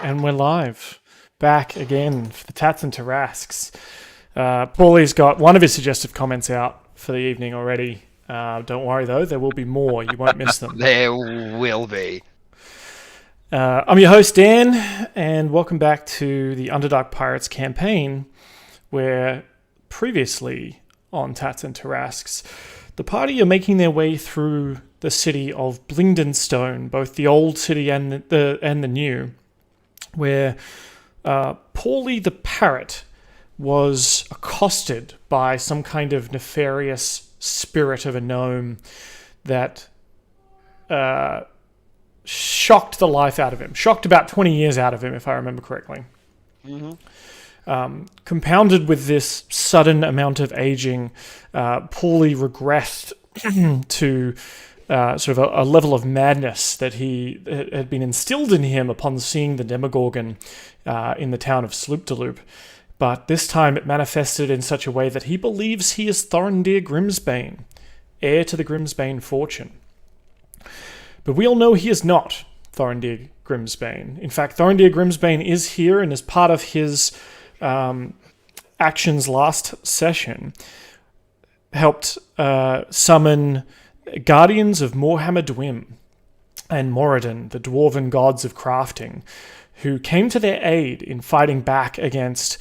And we're live. Back again for the Tatts and Tarrasques. Pauly's got one of his suggestive comments out for the evening already. Don't worry though, there will be more. You won't miss them. There will be. I'm your host, Dan, and welcome back to the Underdark Pirates campaign, where previously on Tatts and Tarrasques, the party are making their way through the city of Blingdenstone, both the old city and the new, where Pauly the Parrot was accosted by some kind of nefarious spirit of a gnome that shocked the life out of him. Shocked about 20 years out of him, if I remember correctly. Compounded with this sudden amount of aging, Pauly regressed to sort of a level of madness that had been instilled in him upon seeing the Demogorgon in the town of Sloopdeloop. But this time it manifested in such a way that he believes he is Thorendir Grimsbane, heir to the Grimsbane fortune. But we all know he is not Thorendir Grimsbane. In fact, Thorendir Grimsbane is here and as part of his actions last session, helped summon guardians of Morhammer Dwim and Moradin, the dwarven gods of crafting, who came to their aid in fighting back against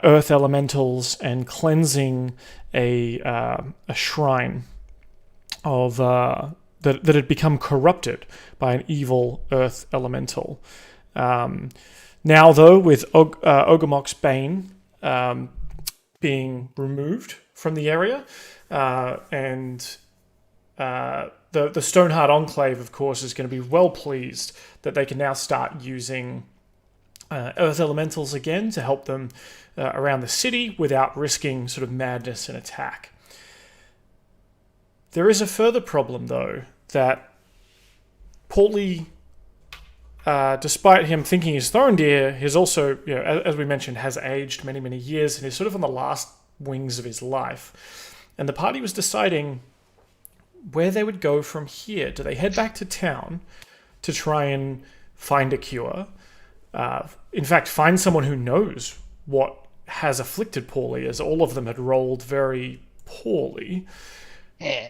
earth elementals and cleansing a shrine of that had become corrupted by an evil earth elemental. Now, though, with Ogormok's Bane being removed from the area, and the Stoneheart Enclave, of course, is going to be well pleased that they can now start using earth elementals again to help them around the city without risking sort of madness and attack. There is a further problem, though, that Pauly, despite him thinking he's Thorendir, he's also, as we mentioned, has aged many, many years and is sort of on the last wings of his life. And the party was deciding where they would go from here. Do they head back to town to try and find a cure? In fact, find someone who knows what has afflicted Pauly, as all of them had rolled very poorly. Yeah.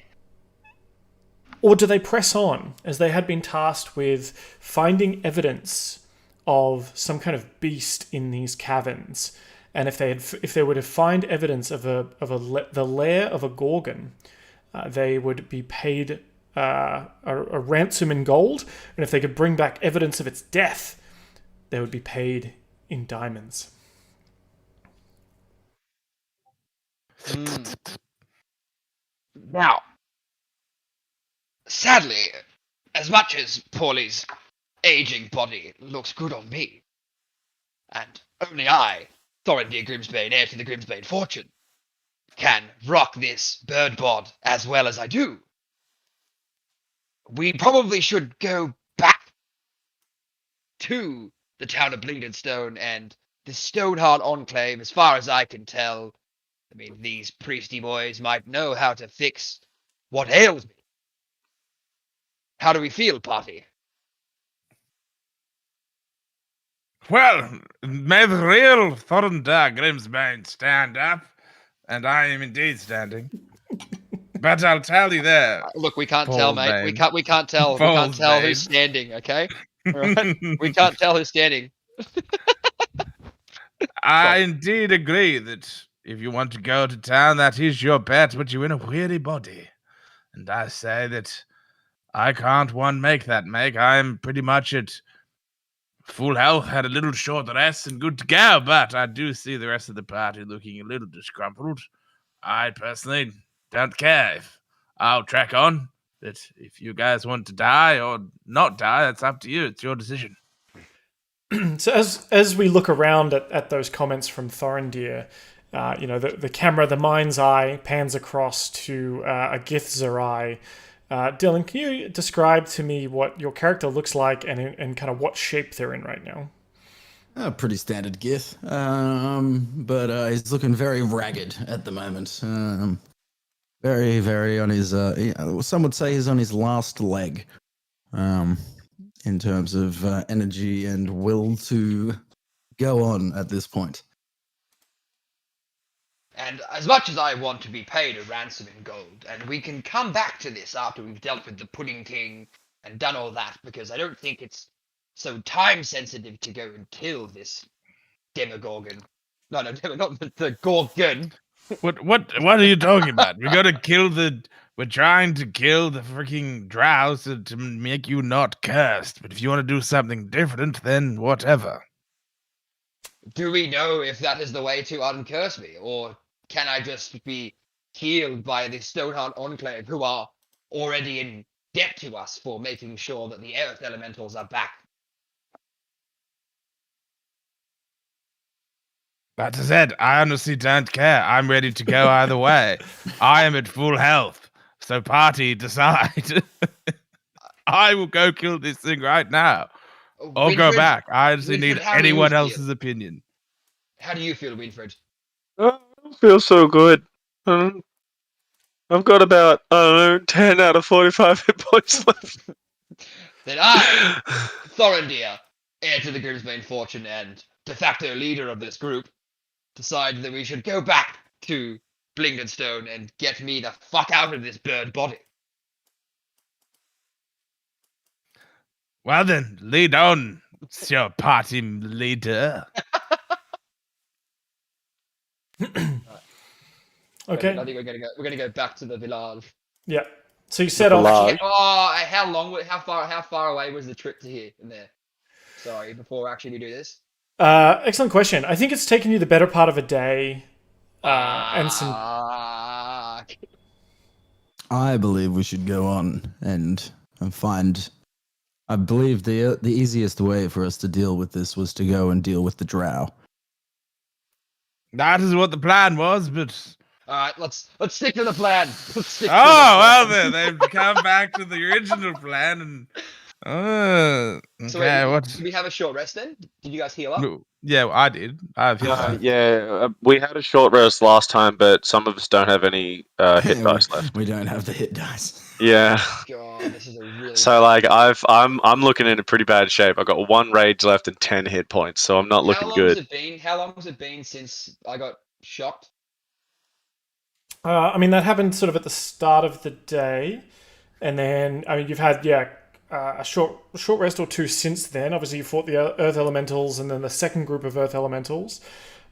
Or do they press on, as they had been tasked with finding evidence of some kind of beast in these caverns? And if they were to find evidence of the lair of a gorgon, they would be paid a ransom in gold. And if they could bring back evidence of its death, they would be paid in diamonds. Now, sadly, as much as Pauly's aging body looks good on me, and only I, Thorendir Grimsbane, heir to the Grimsbane fortune, can rock this bird bod as well as I do, we probably should go back to the town of Blingdenstone and the Stoneheart Enclave. As far as I can tell, I mean, these priesty boys might know how to fix what ails me. How do we feel, party? Well, may the real Thorendir Grimsbane stand up, and I am indeed standing. But I'll tell you there. Look, we can't tell, mate. We can't tell. We can't tell who's standing. Okay, right? We can't tell who's standing. I indeed agree that if you want to go to town, that is your bet, but you're in a weary body. And I say that I can't make that make. I'm pretty much at full health, had a little short rest, and good to go. But I do see the rest of the party looking a little disgruntled. I personally don't care if I'll track on. That if you guys want to die or not die, that's up to you. It's your decision. So as we look around at those comments from Thorendir, the camera, the mind's eye, pans across to a Gith's eye. Dylan, can you describe to me what your character looks like and kind of what shape they're in right now? Pretty standard Gith, but he's looking very ragged at the moment. Very, very on his. Some would say he's on his last leg. in terms of energy and will to go on at this point. And as much as I want to be paid a ransom in gold, and we can come back to this after we've dealt with the Pudding King and done all that, because I don't think it's so time sensitive to go and kill this Demogorgon. No, not the Gorgon. What are you talking about? We're trying to kill the freaking drow to make you not cursed. But if you want to do something different, then whatever. Do we know if that is the way to uncurse me, or can I just be healed by the Stoneheart Enclave, who are already in debt to us for making sure that the Earth Elementals are back? That said, I honestly don't care. I'm ready to go either way. I am at full health. So party, decide. I will go kill this thing right now. Or go back. I honestly need anyone else's opinion. How do you feel, Winfred? I don't feel so good. I've got about, 10 out of 45 hit points left. Then I, Thorendir, heir to the Grimsbane fortune and de facto leader of this group, decide that we should go back to Blingdenstone and get me the fuck out of this bird body. Well then, lead on, your party leader. Okay. I think we're gonna go back to the village. Yeah. So you set off. Village. How far away was the trip to here and there? Sorry, before actually we do this. Excellent question. I think it's taken you the better part of a day, and some. I believe we should go on and find. I believe the easiest way for us to deal with this was to go and deal with the drow. That is what the plan was, but Alright, let's stick to the plan. well then, they've come back to the original plan and okay, So wait, what? did we have a short rest then? Did you guys heal up? No, yeah, I did. We had a short rest last time, but some of us don't have any hit dice left. We don't have the hit dice. Yeah. God, this is a really So like I'm looking in a pretty bad shape. I've got 1 rage left and 10 hit points, so I'm not looking good. How long has it been since I got shocked? I mean, that happened sort of at the start of the day, and then you've had a short rest or two since then. Obviously, you fought the Earth Elementals, and then the second group of Earth Elementals,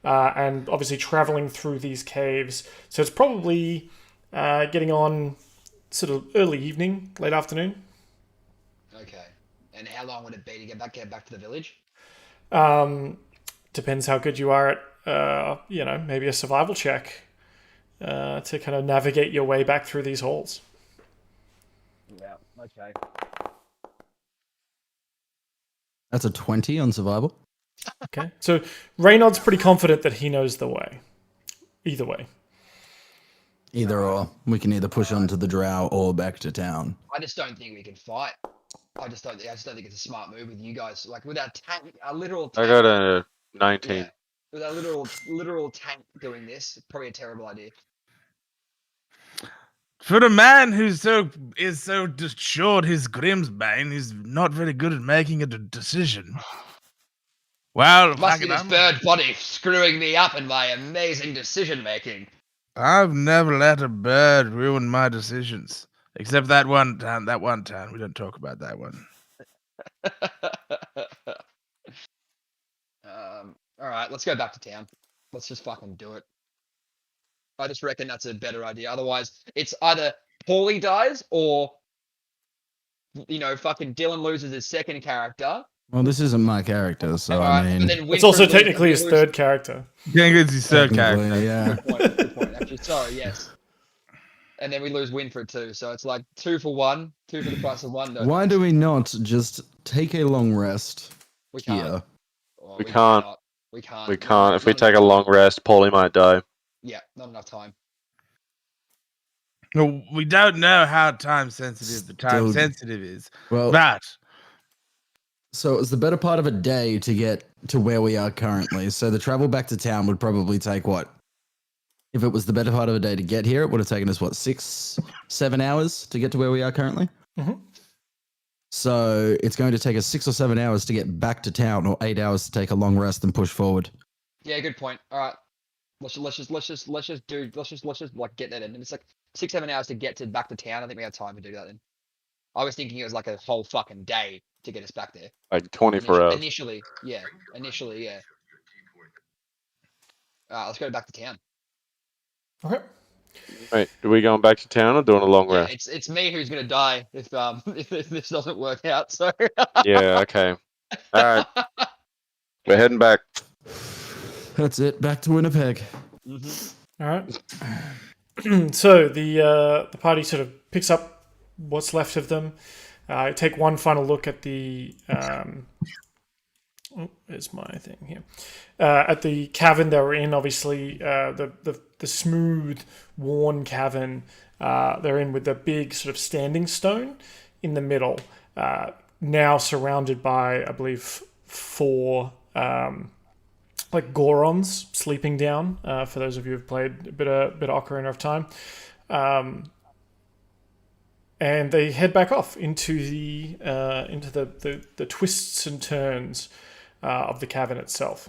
and obviously traveling through these caves. So it's probably getting on sort of early evening, late afternoon. Okay. And how long would it be to get back to the village? Depends how good you are at, maybe a survival check to kind of navigate your way back through these halls. Yeah, okay. That's a 20 on survival. Okay. So Reynard's pretty confident that he knows the way. Either way. Either or. We can either push on to the drow or back to town. I just don't think we can fight. I just don't think it's a smart move with you guys. Like with our tank, a literal tank. I got a 19. Yeah, with our literal tank doing this, probably a terrible idea. For a man who's so assured his Grimsbane, he's not very good at making a decision. Well, must be this bird body screwing me up in my amazing decision making. I've never let a bird ruin my decisions, except that one time. That one time, we don't talk about that one. All right, let's go back to town. Let's just fucking do it. I just reckon that's a better idea. Otherwise, it's either Pauly dies or, fucking Dylan loses his second character. Well, this isn't my character, so Alright, I mean... It's also technically his third character. It's his third character. Yeah. Good point, actually. Sorry, yes. And then we lose Winfred too, so it's like 2 for 1, 2 for the price of 1. Why do we not just take a long rest We can't. here? Oh, We can't. cannot. We can't. We can't. If we take a long rest, Pauly might die. Yeah, not enough time. No, we don't know how time sensitive is. Well, But so it's the better part of a day to get to where we are currently. So the travel back to town would probably take what? If it was the better part of a day to get here, it would have taken us, 6-7 hours to get to where we are currently? Mm-hmm. So it's going to take us 6 or 7 hours to get back to town, or 8 hours to take a long rest and push forward. Yeah, good point. All right, let's just like get that in. And it's like 6-7 hours to get back to town. I think we have time to do that then. I was thinking it was like a whole fucking day to get us back there. Like 24 hours. Initially, yeah. Let's go back to town. Okay. Right, are we going back to town or doing a long Yeah, rest? it's me who's gonna die if if this doesn't work out. So Yeah, okay. All right, we're heading back. That's it. Back to Winnipeg. All right. So the party sort of picks up what's left of them. Take one final look at the. There's my thing here. At the cavern they were in, obviously, the smooth, worn cavern they're in with the big sort of standing stone in the middle. Now surrounded by, I believe, 4 like Gorons sleeping down. For those of you who've played a bit of Ocarina of Time, and they head back off into the twists and turns of the cavern itself,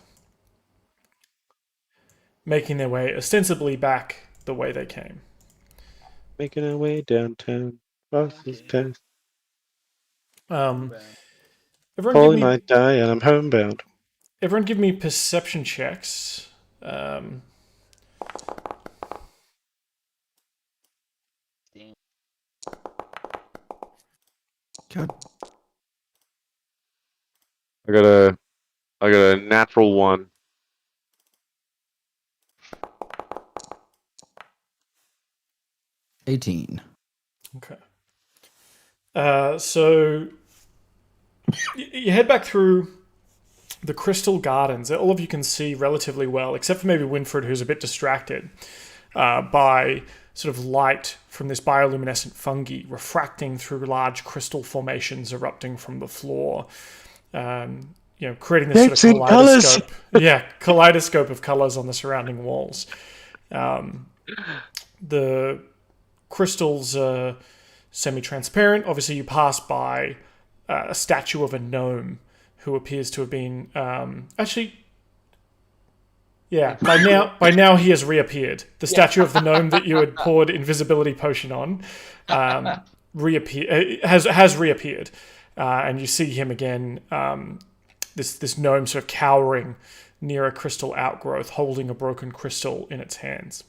making their way ostensibly back the way they came. Making our way downtown. Buses pass. Everyone Pauly give me, might die and I'm homebound. everyone give me perception checks. God. I got a natural 1. $18. Okay. So you head back through the Crystal Gardens that all of you can see relatively well, except for maybe Winfred, who's a bit distracted by sort of light from this bioluminescent fungi refracting through large crystal formations erupting from the floor. Creating this sort of kaleidoscope. Yeah, kaleidoscope of colors on the surrounding walls. The crystals are semi-transparent. Obviously, you pass by a statue of a gnome who appears to have been by now he has reappeared. The statue of the gnome that you had poured invisibility potion on has reappeared, and you see him again. This gnome sort of cowering near a crystal outgrowth, holding a broken crystal in its hands.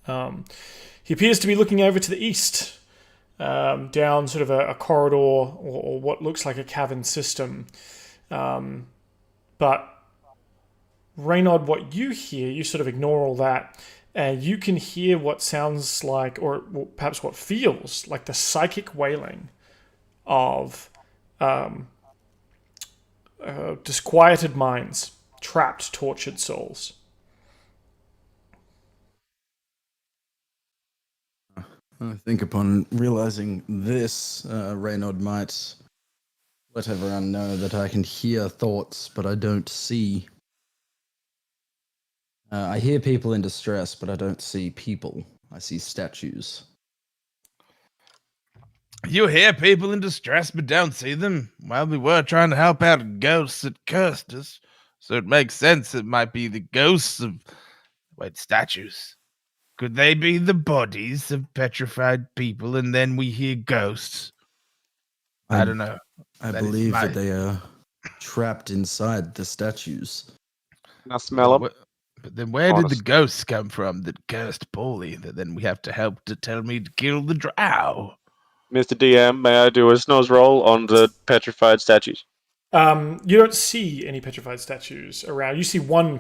He appears to be looking over to the east, down sort of a corridor or what looks like a cavern system. But Reynard, what you hear, you sort of ignore all that, and you can hear what sounds like, or perhaps what feels like, the psychic wailing of disquieted minds, trapped, tortured souls. I think upon realizing this, Reynard might let everyone know that I can hear thoughts, but I don't see. I hear people in distress, but I don't see people. I see statues. You hear people in distress but don't see them? Well, we were trying to help out ghosts that cursed us, so it makes sense it might be the ghosts of... Wait, statues. Could they be the bodies of petrified people and then we hear ghosts? I don't know. I believe that they are trapped inside the statues. Can I smell them? But then where did the ghosts come from that cursed Pauly that then we have to help to tell me to kill the drow? Mr. DM, may I do a snooze roll on the petrified statues? You don't see any petrified statues around. You see one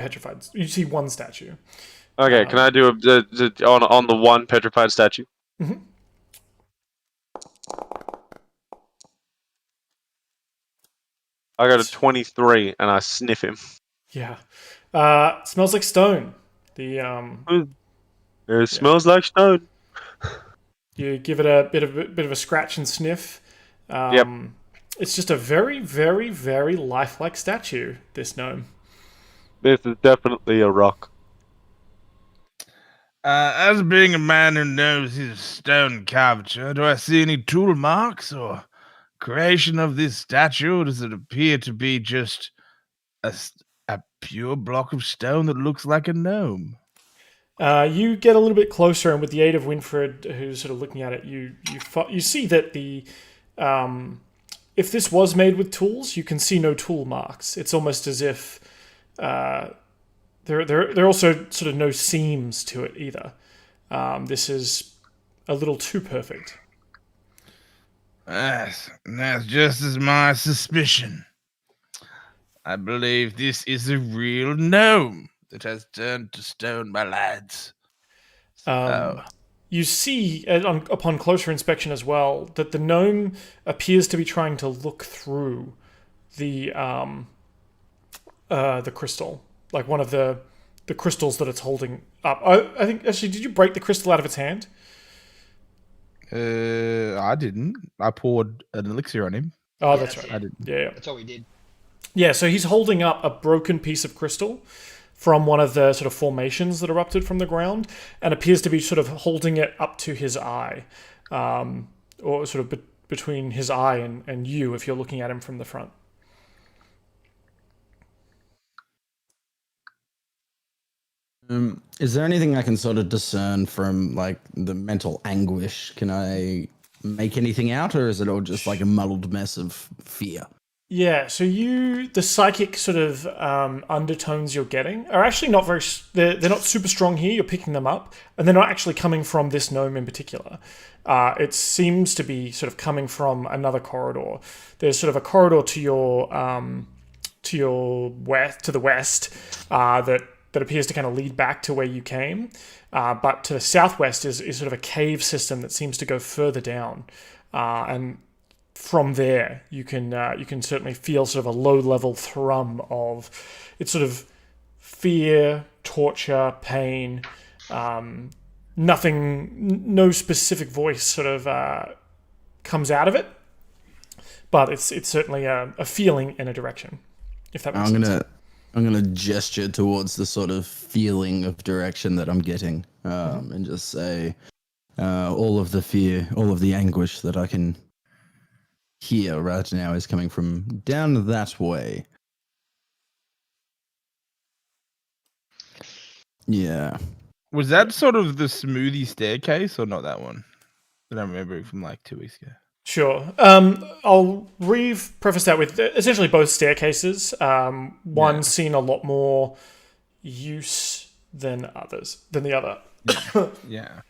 statue. Okay, can I do on the one petrified statue? Mm-hmm. I got a 23 and I sniff him. Yeah. Smells like stone. It smells like stone. You give it a bit of a scratch and sniff. Yep. It's just a very, very, very lifelike statue, this gnome. This is definitely a rock. As being a man who knows his stone carved, do I see any tool marks or creation of this statue? Does it appear to be just a pure block of stone that looks like a gnome? You get a little bit closer, and with the aid of Winfred, who's sort of looking at it, you see that the if this was made with tools, you can see no tool marks. It's almost as if there are also sort of no seams to it either. This is a little too perfect. That's just as my suspicion. I believe this is a real gnome that has turned to stone, my lads. You see, upon closer inspection as well, that the gnome appears to be trying to look through the crystal, like one of the crystals that it's holding up. I think, actually, did you break the crystal out of its hand? I didn't. I poured an elixir on him. Oh, that's right. I didn't. Yeah. That's all we did. Yeah, so he's holding up a broken piece of crystal from one of the sort of formations that erupted from the ground, and appears to be sort of holding it up to his eye, or sort of between his eye and you if you're looking at him from the front. Is there anything I can sort of discern from like the mental anguish? Can I make anything out, or is it all just like a muddled mess of fear? Yeah, so the psychic sort of undertones you're getting are actually not very, they're not super strong here, you're picking them up, and they're not actually coming from this gnome in particular. It seems to be sort of coming from another corridor. There's sort of a corridor to your west, to the west, that appears to kind of lead back to where you came, but to the southwest is sort of a cave system that seems to go further down, and from there, you can certainly feel sort of a low-level thrum of it's sort of fear, torture, pain. No specific voice sort of comes out of it, but it's certainly a feeling in a direction. If that makes sense. I'm gonna gesture towards the sort of feeling of direction that I'm getting, and just say, all of the fear, all of the anguish that I can here right now is coming from down that way. Yeah. Was that sort of the smoothie staircase or not that one? I don't remember from like 2 weeks ago. Sure. I'll preface that with essentially both staircases. One's seen a lot more use than the other. Yeah.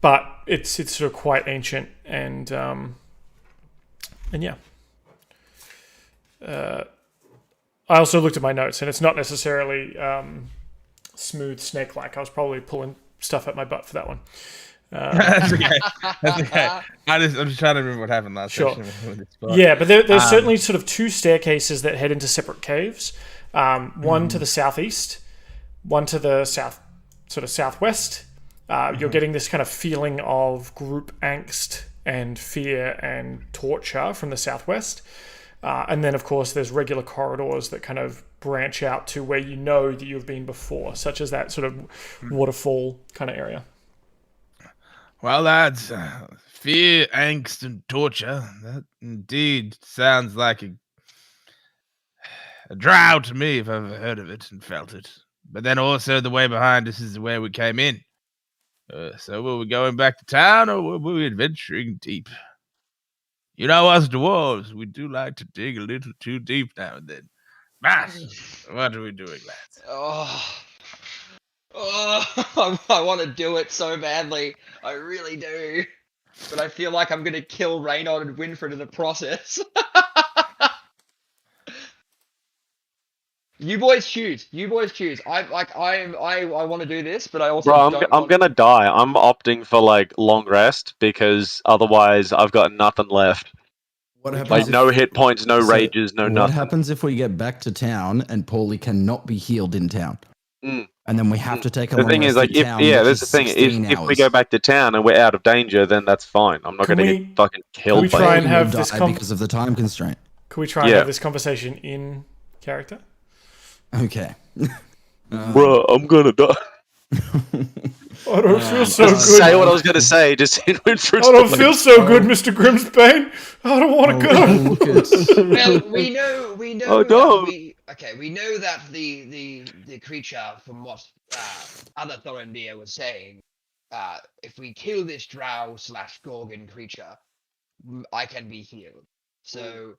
But it's sort of quite ancient and yeah. I also looked at my notes, and it's not necessarily smooth snake-like. I was probably pulling stuff at my butt for that one. That's okay. That's okay. I'm just trying to remember what happened last session. Yeah, but there's certainly sort of two staircases that head into separate caves. One to the southeast, one to the southwest. You're getting this kind of feeling of group angst and fear and torture from the southwest. And then, of course, there's regular corridors that kind of branch out to where you know that you've been before, such as that sort of waterfall kind of area. Well, lads, fear, angst, and torture, that indeed sounds like a drow to me if I've ever heard of it and felt it. But then also the way behind us is where we came in. So were we going back to town, or were we adventuring deep? You know us dwarves, we do like to dig a little too deep now and then. Matt, what are we doing, lads? I want to do it so badly. I really do. But I feel like I'm going to kill Reynaud and Winfred in the process. You boys choose. I want to do this, but I also I'm gonna die. I'm opting for like long rest because otherwise I've got nothing left. What happens? Like no hit points, no rages, no what nothing. What happens if we get back to town and Pauly cannot be healed in town? Mm. And then we have to take a the long thing rest is like in town, that's the thing. If we go back to town and we're out of danger, then that's fine. I'm not going to get fucking killed. Can we try and have this because of the time constraint? Can we try and have this conversation in character? Okay. Bruh, I'm gonna die. I don't feel so Just good. say what I was going to say. Just in I don't feel so good, Mr. Grimsbane. I don't want to Oh, go. look at Well, we know Oh, that no. we know that the creature, from what other Thorendir was saying, if we kill this drow / gorgon creature, I can be healed. So,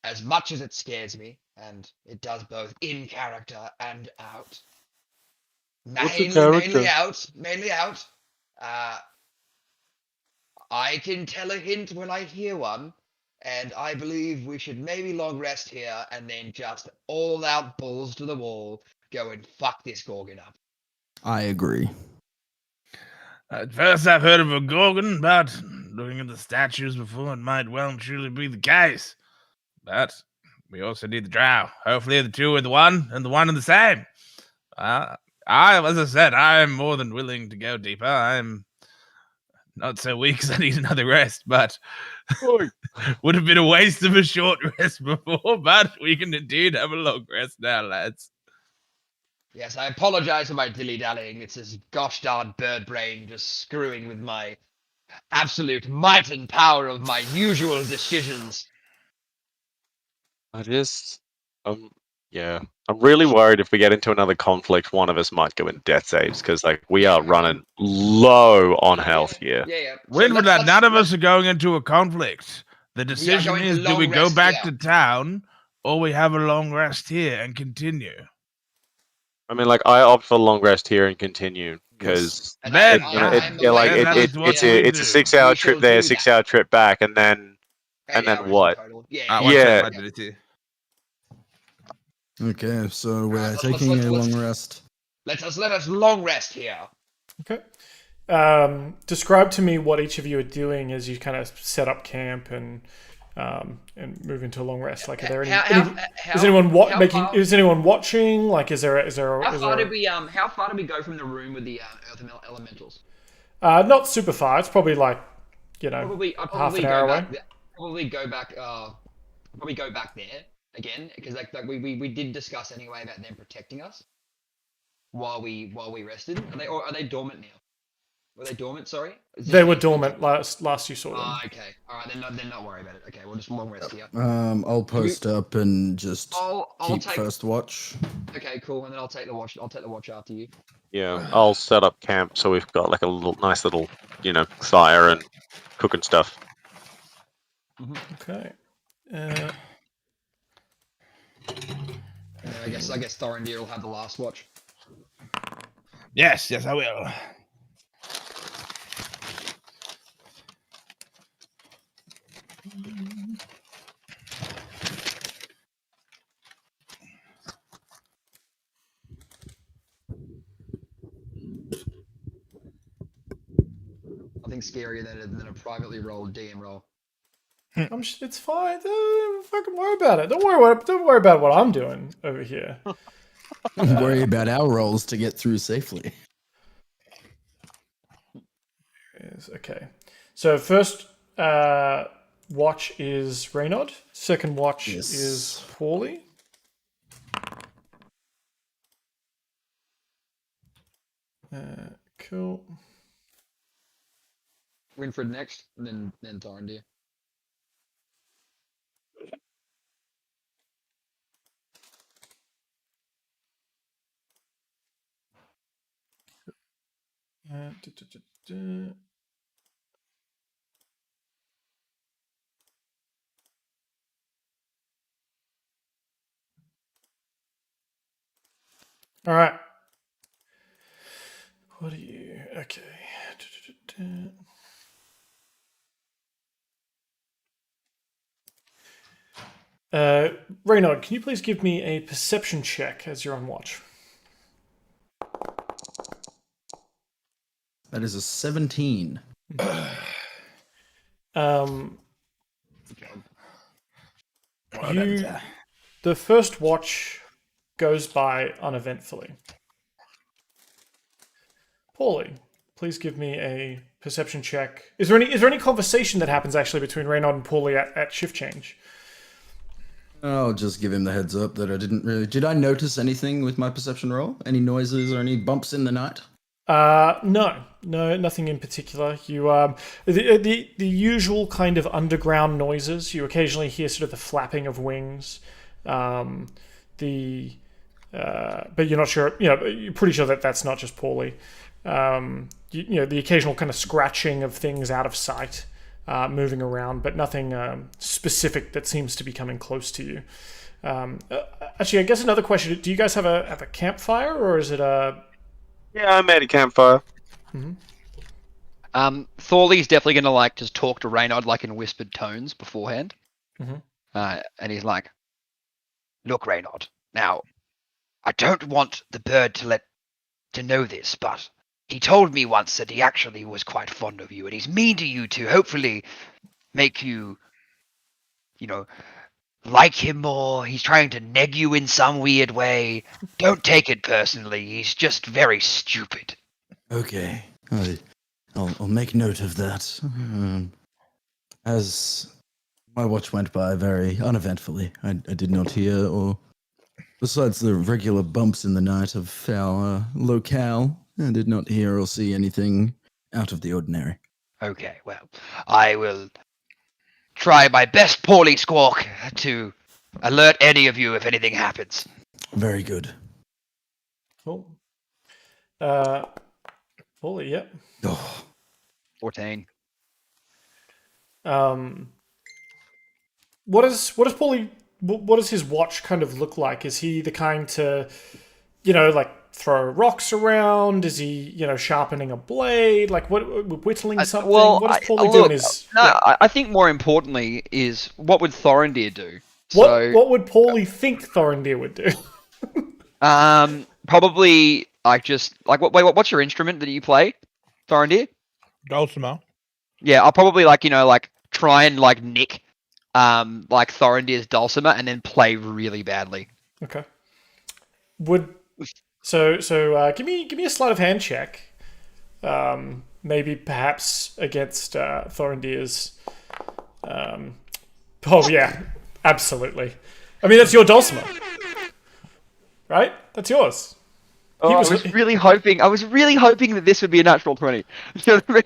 as much as it scares me, and it does both in character and out, What's the character? mainly out, I can tell a hint when I hear one, and I believe we should maybe long rest here and then just all out balls to the wall, go and fuck this gorgon up. I agree. At first, I've heard of a gorgon, but looking at the statues before, it might well and truly be the case. But we also need the drow. Hopefully, the two are the one and the one are the same. As I said, I am more than willing to go deeper. I'm not so weak as I need another rest, but would have been a waste of a short rest before. But we can indeed have a long rest now, lads. Yes, I apologize for my dilly-dallying. It's this gosh darn bird brain just screwing with my absolute might and power of my usual decisions. Yeah. I'm really worried if we get into another conflict, one of us might go in death saves because, like, we are running low on health here. Yeah. When would that? None of us are going into a conflict. The decision going to is: do long we go rest back here. to town, or we have a long rest here and continue? I mean, like, I opt for long rest here and continue because And Ben, it's a 6 hour trip there, 6 hour trip back, and then what? Yeah. Okay, so we're let's- taking let's- a let's- long rest. Let us long rest here. Okay. Describe to me what each of you are doing as you kind of set up camp and move into a long rest. Like, are there is anyone Is anyone watching? Like, is there? How far did we go from the room with the earth elementals? Not super far. It's probably like, Probably half an hour away. Probably go back there again because like we did discuss anyway about them protecting us while we rested. Are they dormant now? Were they dormant? Sorry. They were dormant last you saw them. Okay. All right. Then not worry about it. Okay. We'll just long rest here. I'll post up and just I'll keep take first watch. Okay. Cool. And then I'll take the watch. I'll take the watch after you. Yeah, I'll set up camp so we've got like a nice little, fire and cooking stuff. Okay. I guess Thorendir will have the last watch. Yes, I will. Nothing scarier than a privately rolled DM roll. It's fine. Don't fucking worry about it. Don't worry about what I'm doing over here. Don't worry about our rolls to get through safely. Yes, okay. So first watch is Reynard. Second watch is Pauly. Cool. Winfred next, and then Thorendir. All right. What are you? Okay. Reynard, can you please give me a perception check as you're on watch? That is a 17. The first watch goes by uneventfully. Pauly, please give me a perception check. Is there any conversation that happens actually between Reynard and Pauly at shift change? I'll just give him the heads up that I didn't really... Did I notice anything with my perception roll? Any noises or any bumps in the night? No, nothing in particular. You the usual kind of underground noises. You occasionally hear sort of the flapping of wings. But you're not sure. You're pretty sure that that's not just Pauly. The occasional kind of scratching of things out of sight, moving around, but nothing specific that seems to be coming close to you. Actually, I guess another question: do you guys have a campfire, or is it a? Yeah, I made a campfire. Thorley's definitely gonna like just talk to Reynard like in whispered tones beforehand. Mhm. And he's like, "Look, Reynard. Now, I don't want the bird to know this, but he told me once that he actually was quite fond of you, and he's mean to you to hopefully make you, like him more. He's trying to neg you in some weird way. Don't take it personally. He's just very stupid." Okay, I'll make note of that. As my watch went by very uneventfully, I did not hear, or besides the regular bumps in the night of our locale, I did not hear or see anything out of the ordinary. Okay, well, I will try my best, Pauly Squawk, to alert any of you if anything happens. Very good. Cool. Pauly, yep. Oh, 14. What does Pauly? What does his watch kind of look like? Is he the kind to, like throw rocks around? Is he, sharpening a blade? Like whittling something? Well, what does Pauly do in his? I think more importantly is what would Thorendir do? What would Pauly think Thorendir would do? Probably what's your instrument that you play, Thorendir? Dulcimer. Yeah, I'll probably try and nick Thorendir's dulcimer and then play really badly. Okay. Give me a sleight of hand check. Maybe perhaps against Thorendir's. Oh yeah, absolutely. I mean, that's your dulcimer, right? That's yours. Oh, I was really hoping that this would be a natural 20. You know what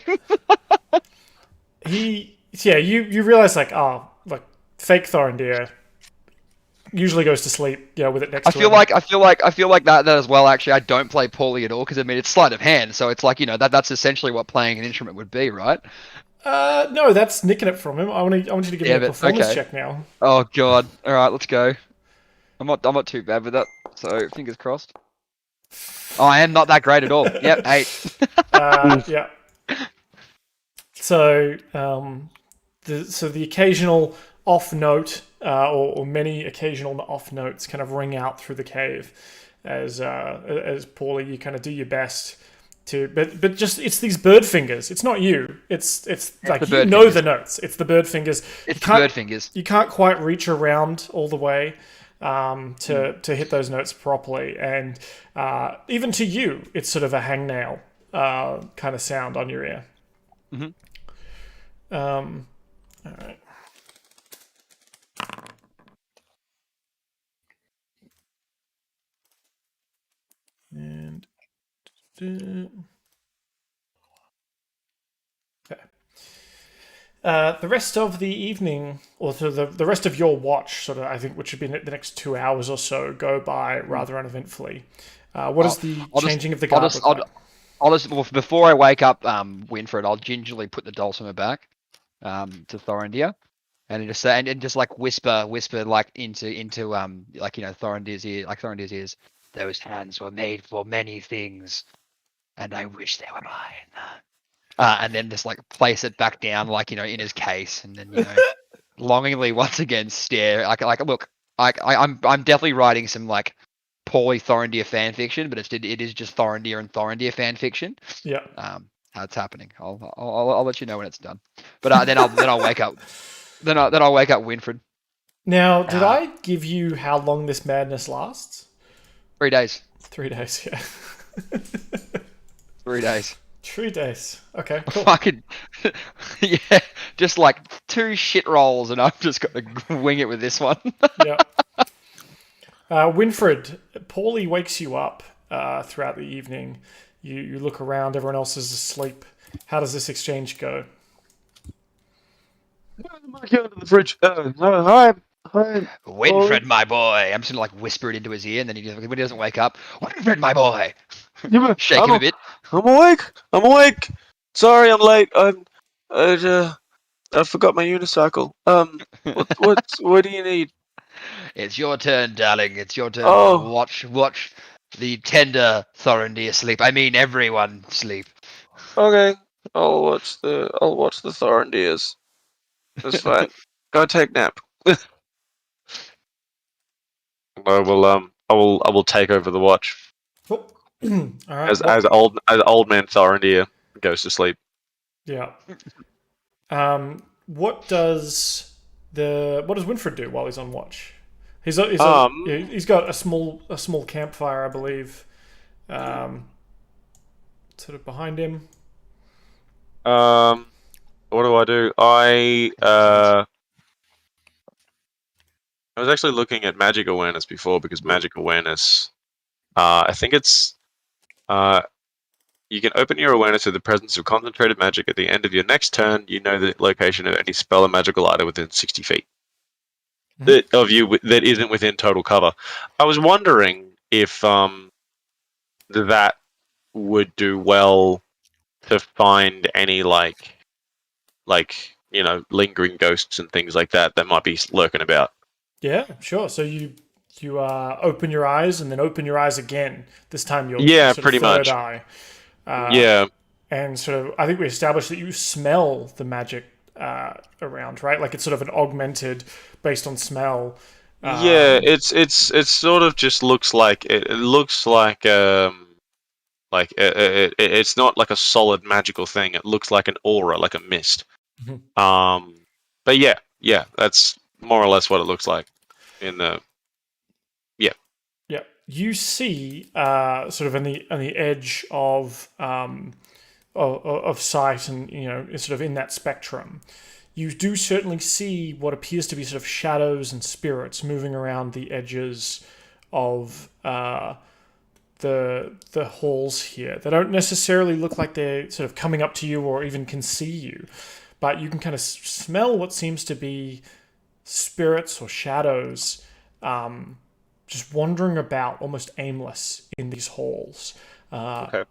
I mean? You realize fake Thorendir usually goes to sleep, with it next to him. I feel like that as well. Actually, I don't play Pauly at all because it's sleight of hand, so it's that's essentially what playing an instrument would be, right? No, that's nicking it from him. I want you to give me a performance check now. Oh god! All right, let's go. I'm not too bad with that, so fingers crossed. Oh, I am not that great at all. Yep, 8. Yeah. So, the occasional off note, or many occasional off notes, kind of ring out through the cave, as Pauly, you kind of do your best to, but just it's these bird fingers. It's not you. It's like the fingers. The notes. It's the bird fingers. It's the bird fingers. You can't quite reach around all the way to hit those notes properly, and even to you, it's sort of a hangnail kind of sound on your ear. Mm-hmm. All right. And okay. The rest of the evening, or the rest of your watch, sort of, I think, which should be the next 2 hours or so, go by rather uneventfully. What is the changing of the guard look like? Before I wake up, Winfred, I'll gingerly put the dulcimer back to Thorendir, and just whisper into Thorendir's ear, Thorendir's ears. Those hands were made for many things, and I wish they were mine. And then just place it back down, in his case, and then longingly once again stare. Look, I'm definitely writing some Pauly Thorendir fan fiction, but it is just Thorendir and Thorendir fan fiction. Yeah. That's happening. I'll let you know when it's done. But then I'll wake up. Then I'll wake up Winfred. Now, did I give you how long this madness lasts? 3 days. 3 days, yeah. 3 days. 3 days. Okay, cool. Fucking yeah, just 2 shit rolls, and I've just got to wing it with this one. Yeah. Winfred, Pauly wakes you up throughout the evening, You look around, everyone else is asleep. How does this exchange go? Go under the fridge. Hi. Winfred, my boy. I'm just gonna like whisper it into his ear, and then when he doesn't wake up, Winfred, my boy. Shake him a bit. I'm awake. Sorry, I'm late. I forgot my unicycle. What do you need? It's your turn, darling. It's your turn Oh. to watch the tender Thorendir sleep. I mean, everyone sleep. Okay, I'll watch the Thorendirs. That's fine. Go take nap. I will take over the watch Cool. All right. as old man Thorendir goes to sleep. Yeah. What does Winfred do while he's on watch? He's got a small campfire, I believe, sort of behind him. What do I do? I was actually looking at magic awareness before because magic awareness, I think it's, you can open your awareness to the presence of concentrated magic at the end of your next turn. You know the location of any spell or magical item within 60 feet of you that isn't within total cover. I was wondering if that would do well to find any like lingering ghosts and things like that might be lurking about. Yeah, sure. So you open your eyes and then open your eyes again. This time you're sort of pretty third much. eye. And sort of, I think we established that you smell the magic around, right? Like it's sort of an augmented based on smell. It's sort of just looks like it looks like it's not like a solid magical thing. It looks like an aura, like a mist. But yeah, that's more or less what it looks like in the. Yeah, you see, sort of on the edge of sight, and sort of in that spectrum, you do certainly see what appears to be sort of shadows and spirits moving around the edges of the halls here. They don't necessarily look like they're sort of coming up to you or even can see you, but you can kind of smell what seems to be spirits or shadows just wandering about almost aimless in these halls. Okay.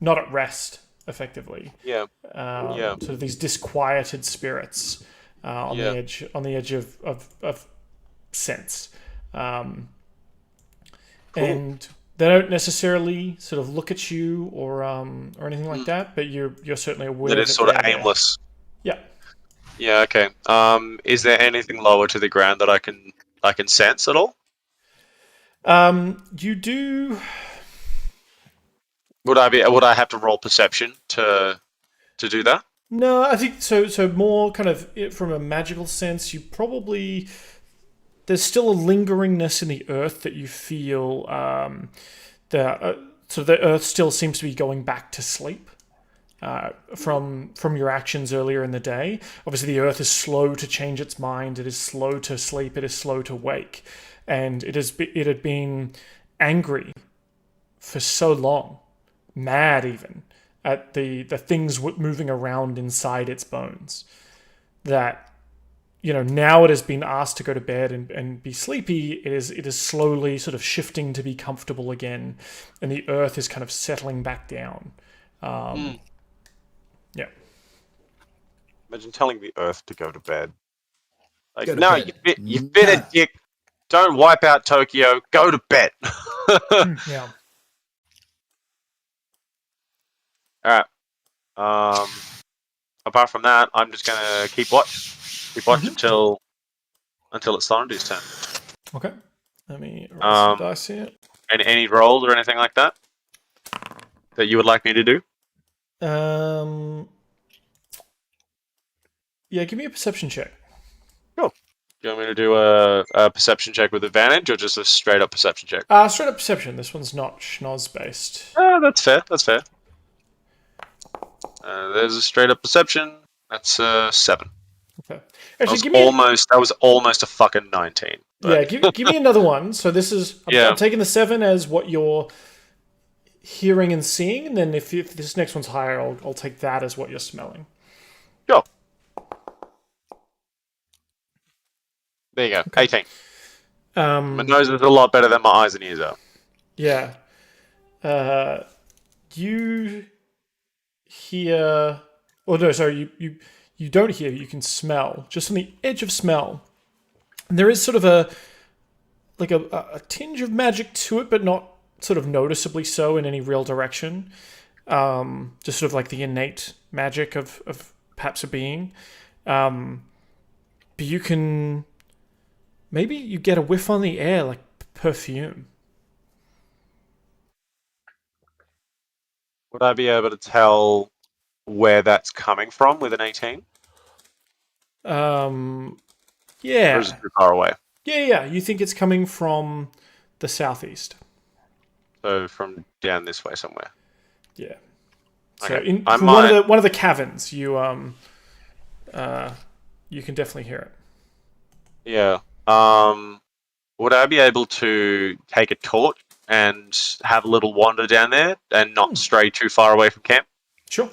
Not at rest, effectively. Yeah. Sort of these disquieted spirits on the edge of sense. Cool. And they don't necessarily sort of look at you or anything like that, but you're certainly aware that it's sort of they're there. aimless. Yeah. Yeah. Okay. Is there anything lower to the ground that I can sense at all? You do. Would I have to roll perception to do that? No, I think so. So more kind of from a magical sense, you probably there's still a lingeringness in the earth that you feel. So the earth still seems to be going back to sleep. From your actions earlier in the day. Obviously, the earth is slow to change its mind. It is slow to sleep. It is slow to wake, and it had been angry for so long, mad even at the things moving around inside its bones, that now it has been asked to go to bed and be sleepy. It is slowly sort of shifting to be comfortable again, and the earth is kind of settling back down. Yeah. Imagine telling the earth to go to bed. Like, Go to no, bed. you bit a dick. Don't wipe out Tokyo. Go to bed. Yeah. All right. Apart from that, I'm just gonna keep watch until it's Thorendir's turn. Okay. Let me roll some dice here. Any rolls or anything like that you would like me to do? Yeah, give me a perception check. Cool. Do you want me to do a perception check with advantage or just a straight up perception check? Straight up perception. This one's not schnoz based. That's fair. There's a straight up perception. That's 7. Okay. That Actually, was almost a fucking 19. Yeah, give me another one. So this is I'm taking the 7 as what your hearing and seeing, and then if this next one's higher, I'll take that as what you're smelling. Sure. There you go. Okay. 18. My nose is a lot better than my eyes and ears are. Yeah. You hear... Oh, no, sorry. You don't hear. You can smell. Just on the edge of smell. And there is sort of a tinge of magic to it, but not sort of noticeably so in any real direction. Just sort of like the innate magic of perhaps a being. But you can... Maybe you get a whiff on the air, like perfume. Would I be able to tell where that's coming from with an 18? Yeah. Or is it too far away? Yeah. You think it's coming from the southeast. So from down this way somewhere. Yeah. So Okay. from one of the caverns, you can definitely hear it. Yeah. Would I be able to take a torch and have a little wander down there and not stray too far away from camp? Sure.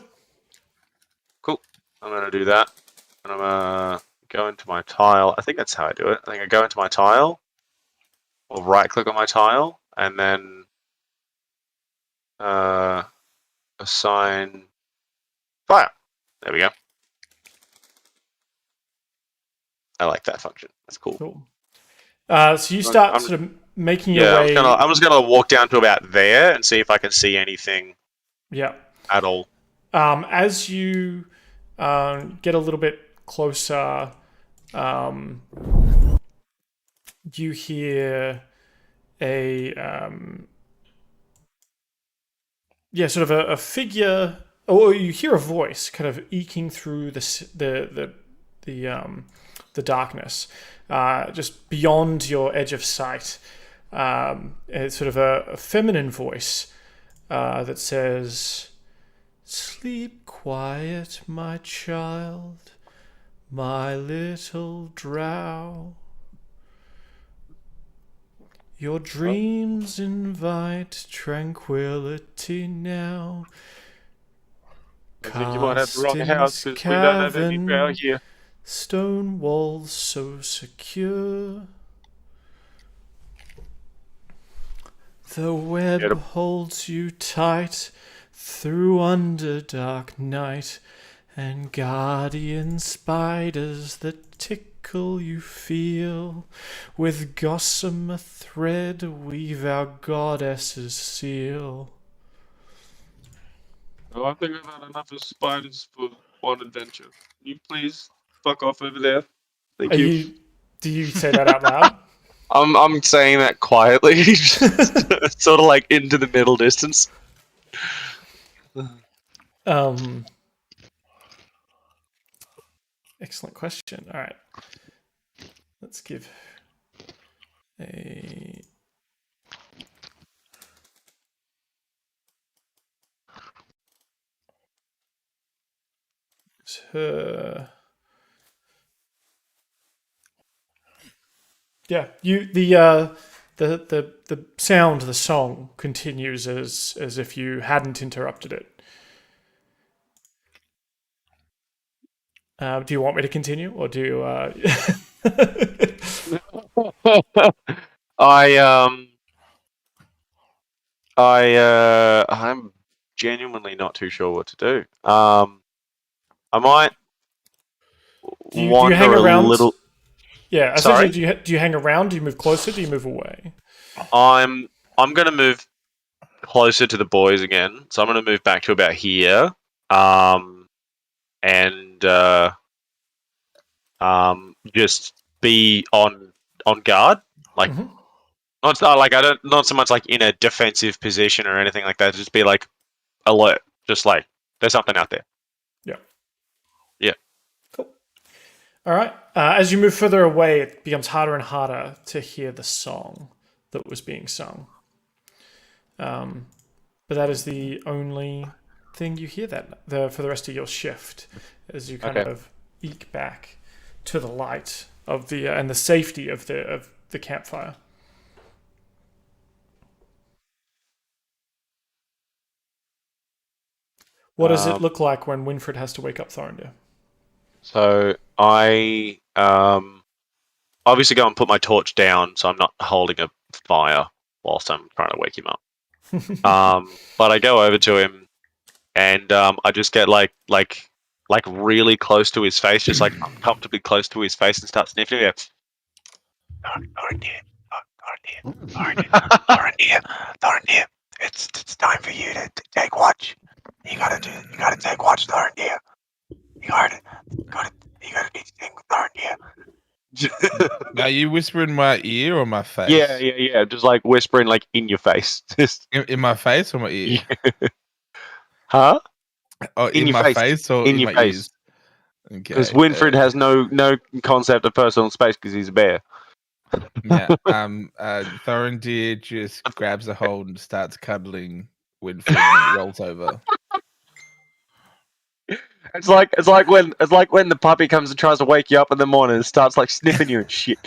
Cool. I'm going to do that. And I'm going to go into my tile. I think that's how I do it. I think I go into my tile, or right-click on my tile, and then assign fire. There we go. I like that function. That's cool. Cool. So you start sort of making your way... I'm just going to walk down to about there and see if I can see anything at all. As you get a little bit closer, you hear sort of a figure, or you hear a voice kind of eking through the darkness, just beyond your edge of sight. It's sort of a feminine voice that says, "Sleep quiet, my child, my little drow. Your dreams invite tranquility now. I think you might have the wrong house because we don't have any drow here. Stone walls so secure. The web holds you tight through underdark night, and guardian spiders that tickle you feel. With gossamer thread weave our goddess's seal." Oh, I think I've had enough of spiders for one adventure. Can you please fuck off over there? Thank you. Do you say that out loud? I'm saying that quietly, sort of like into the middle distance. Excellent question. All right. Let's give a... Yeah, the sound, the song continues as if you hadn't interrupted it. Do you want me to continue, or do you? I'm genuinely not too sure what to do. I might do you hang around? a little. Yeah, sorry. Essentially, do you hang around? Do you move closer? Do you move away? I'm going to move closer to the boys again, so I'm going to move back to about here, and just be on guard, like not so much like in a defensive position or anything like that. Just be like alert, just like there's something out there. Yeah. Cool. All right. As you move further away, it becomes harder and harder to hear the song that was being sung. But that is the only thing you hear for the rest of your shift, as you kind of eke back to the light of the and the safety of the campfire. What does it look like when Winfred has to wake up Thorendir? So I obviously go and put my torch down, so I'm not holding a fire whilst I'm trying to wake him up. But I go over to him, and I just get like really close to his face, just like uncomfortably close to his face, and start sniffing it. Thorendir, it's time for you to take watch. You gotta take watch, Thorendir. You gotta be sing with Thorendir. Are you whispering in my ear or my face? Yeah. Just like whispering like in your face. Just in my face or my ear? Huh? Oh, in my face or in your my face? Ears? Okay. Because Winfred has no concept of personal space because he's a bear. Yeah. Thorendir just grabs a hold and starts cuddling Winfred and rolls over. It's like when the puppy comes and tries to wake you up in the morning and starts like sniffing you and shit.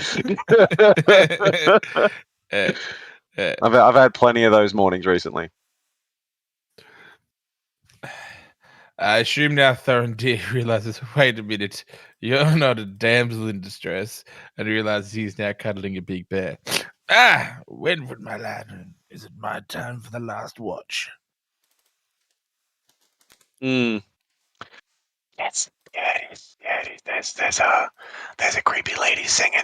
I've had plenty of those mornings recently. I assume now Thorendir realizes, wait a minute, you're not a damsel in distress, and realizes he's now cuddling a big bear. Winfred, my lad, is it my turn for the last watch? Yes, it is. There's a creepy lady singing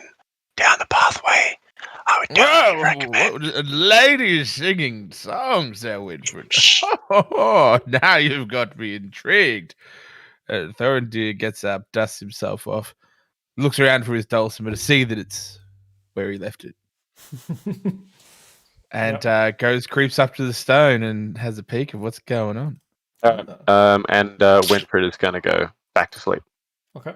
down the pathway. I would definitely recommend. Lady singing songs there, Winfred. Oh, now you've got me intrigued. Thorendir gets up, dusts himself off, looks around for his dulcimer to see that it's where he left it. And creeps up to the stone and has a peek of what's going on. And Winfred is going to go back to sleep. Okay.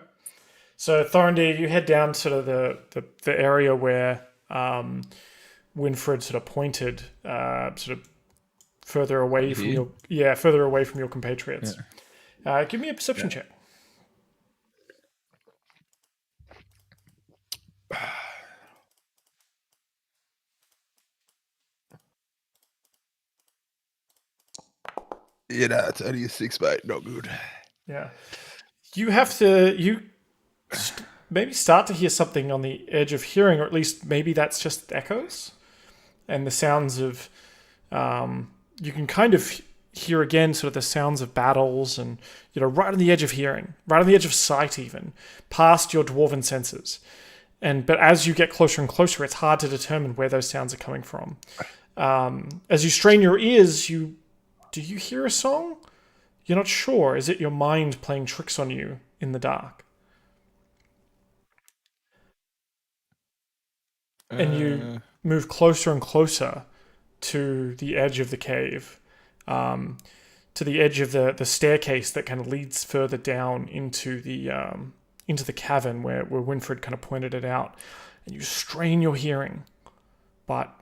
So Thorendir, you head down sort of the area where Winfred sort of pointed, sort of further away from your compatriots. Yeah. Give me a perception check. It's only a 6, mate. Not good. Yeah. You have to maybe start to hear something on the edge of hearing, or at least maybe that's just echoes and the sounds of you can kind of hear again sort of the sounds of battles and right on the edge of hearing, right on the edge of sight, even past your dwarven senses. But as you get closer and closer, it's hard to determine where those sounds are coming from. As you strain your ears, do you hear a song? You're not sure. Is it your mind playing tricks on you in the dark? And you move closer and closer to the edge of the cave, to the edge of the staircase that kind of leads further down into the cavern where Winfred kind of pointed it out. And you strain your hearing, but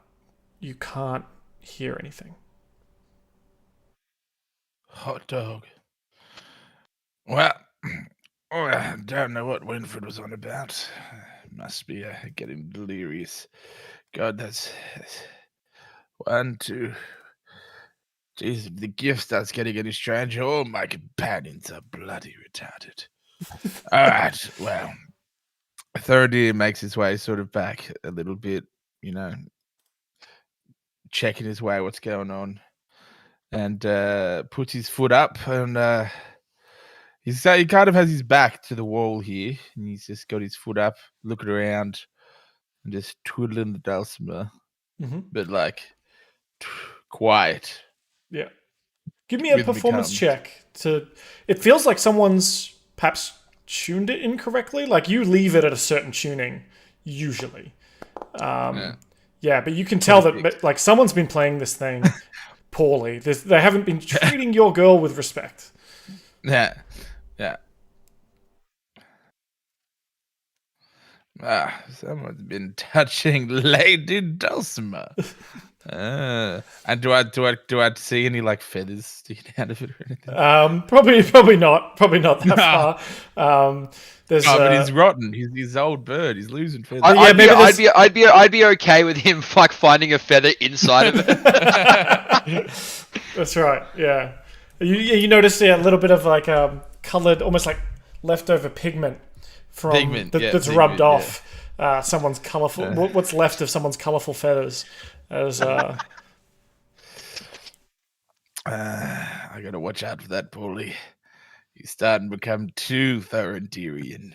you can't hear anything. Hot dog. Well, I don't know what Winfred was on about. Must be getting delirious. God, that's 1, 2. Jeez, if the gift starts getting any stranger, all my companions are bloody retarded. All right, well, Thorendir makes his way sort of back a little bit, checking his way what's going on, and puts his foot up, and he kind of has his back to the wall here, and he's just got his foot up, looking around, and just twiddling the dulcimer, but like quiet. Yeah. Give me a performance check. It feels like someone's perhaps tuned it incorrectly. Like you leave it at a certain tuning, usually. But you can tell that like someone's been playing this thing poorly. They haven't been treating your girl with respect. Yeah. Someone's been touching Lady Dulcimer. And do I see any like feathers sticking out of it or anything? Probably not that far. But he's rotten. He's his old bird. He's losing feathers. I'd be okay with him like finding a feather inside of it. That's right. Yeah. You notice a little bit of like coloured, almost like leftover pigment from that's rubbed off someone's colourful. What's left of someone's colourful feathers? As I gotta watch out for that, Pauly. He's starting to become too Thorendirian.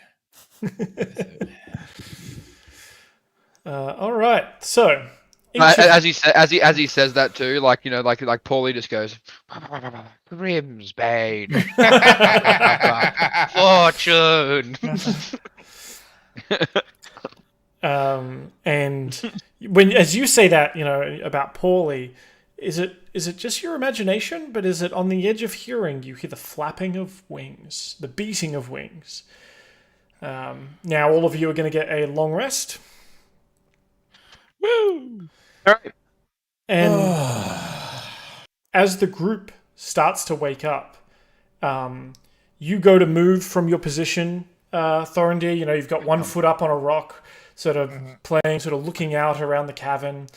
all right, so As he says that too, like Pauly just goes, Grimsbane, fortune. And as you say that, about Pauly, is it just your imagination? But is it on the edge of hearing? You hear the flapping of wings, the beating of wings. Now all of you are going to get a long rest. Woo! All right. And as the group starts to wake up, you go to move from your position, Thorendir. You've got one foot up on a rock, sort of playing, sort of looking out around the cavern,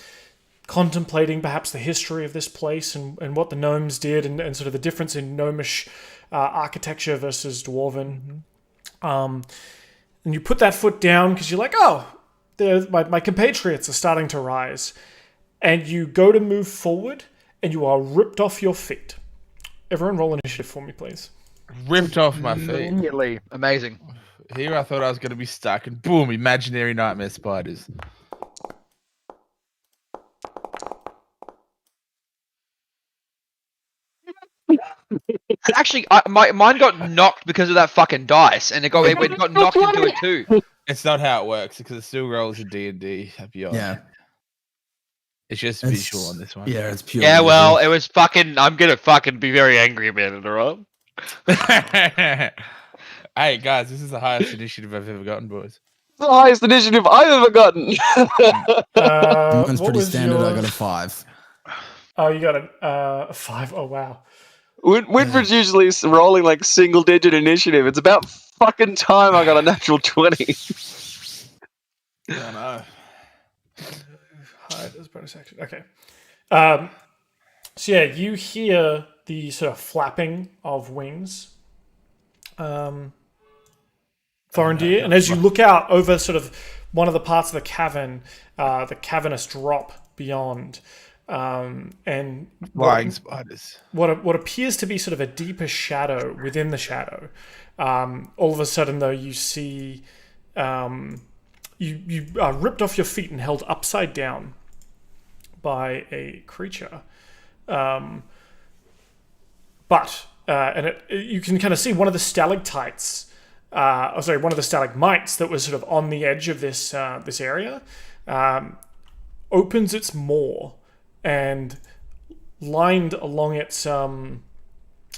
contemplating perhaps the history of this place and what the gnomes did and sort of the difference in gnomish architecture versus dwarven. And you put that foot down because you're like, my compatriots are starting to rise. And you go to move forward and you are ripped off your feet. Everyone roll initiative for me, please. Ripped off my feet. Immediately. Amazing. Here I thought I was going to be stuck, and boom, imaginary nightmare spiders. Actually, mine got knocked because of that fucking dice, and it got knocked into it too. It's not how it works, because it still rolls a D&D beyond. Yeah. It's just visual on this one. Yeah, it's pure. Yeah, well, it was fucking. I'm gonna fucking be very angry about it, alright? Hey guys, this is the highest initiative I've ever gotten, boys. The highest initiative I've ever gotten. Mine's pretty standard. I got a 5. Oh, you got a 5. Oh, wow. Winfred's usually rolling like single-digit initiative. It's about fucking time I got a natural 20. I know. Hide as bonus action. Okay. So yeah, you hear the sort of flapping of wings, Thorendir, and as you look out over sort of one of the parts of the cavern, the cavernous drop beyond, and Flying spiders. what appears to be sort of a deeper shadow within the shadow. All of a sudden, though, you see you are ripped off your feet and held upside down by a creature. But you can kind of see one of the stalactites, one of the stalagmites that was sort of on the edge of this area, opens its maw, and lined along its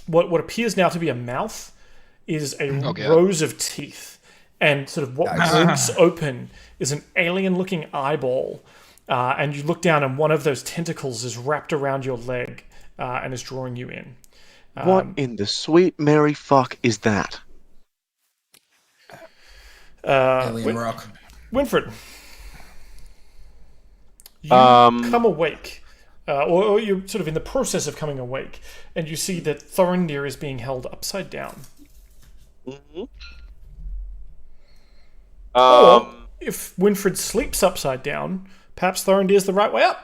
what appears now to be a mouth is a rows of teeth, and sort of what breaks open is an alien-looking eyeball, and you look down and one of those tentacles is wrapped around your leg and is drawing you in. What in the sweet Mary fuck is that? Alien rock. Winfred, you come awake, or you're sort of in the process of coming awake, and you see that Thorendir is being held upside down. Mm-hmm. Or, if Winfred sleeps upside down, perhaps Thorendir's the right way up.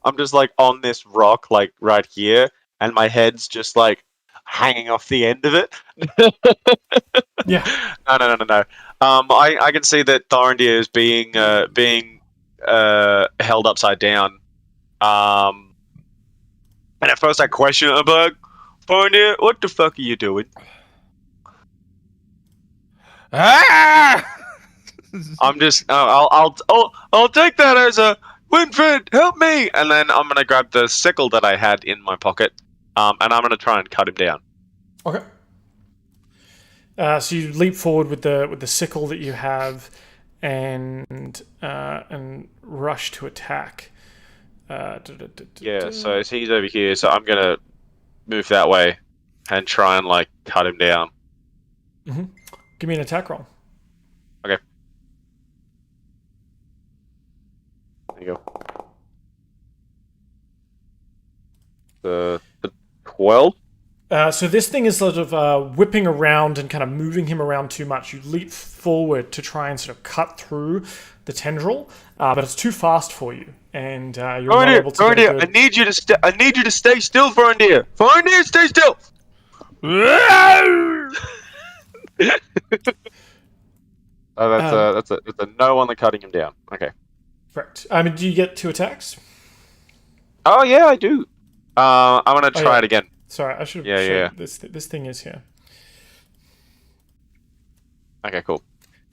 I'm just like on this rock, like right here, and my head's just like hanging off the end of it. Yeah. No. I can see that Thorendir is being held upside down. And at first I question it. I'm like, Thorendir, what the fuck are you doing? Ah! I'm just, I'll take that as a Winfred, help me! And then I'm gonna grab the sickle that I had in my pocket, and I'm gonna try and cut him down. Okay. So you leap forward with the sickle that you have, and rush to attack. Yeah. So he's over here. So I'm gonna move that way and try and like cut him down. Mm-hmm. Give me an attack roll. Okay. There you go. The 12. So this thing is sort of whipping around and kind of moving him around too much. You leap forward to try and sort of cut through the tendril, but it's too fast for you, and you're not able to get a Thorendir, good... I need you to stay still, Thorendir. Thorendir, stay still. Oh, that's a no on the cutting him down. Okay. Correct. I mean, do you get 2 attacks? Oh yeah, I do. I'm gonna try it again. Sorry, I should have Yeah. This thing is here. Okay, cool.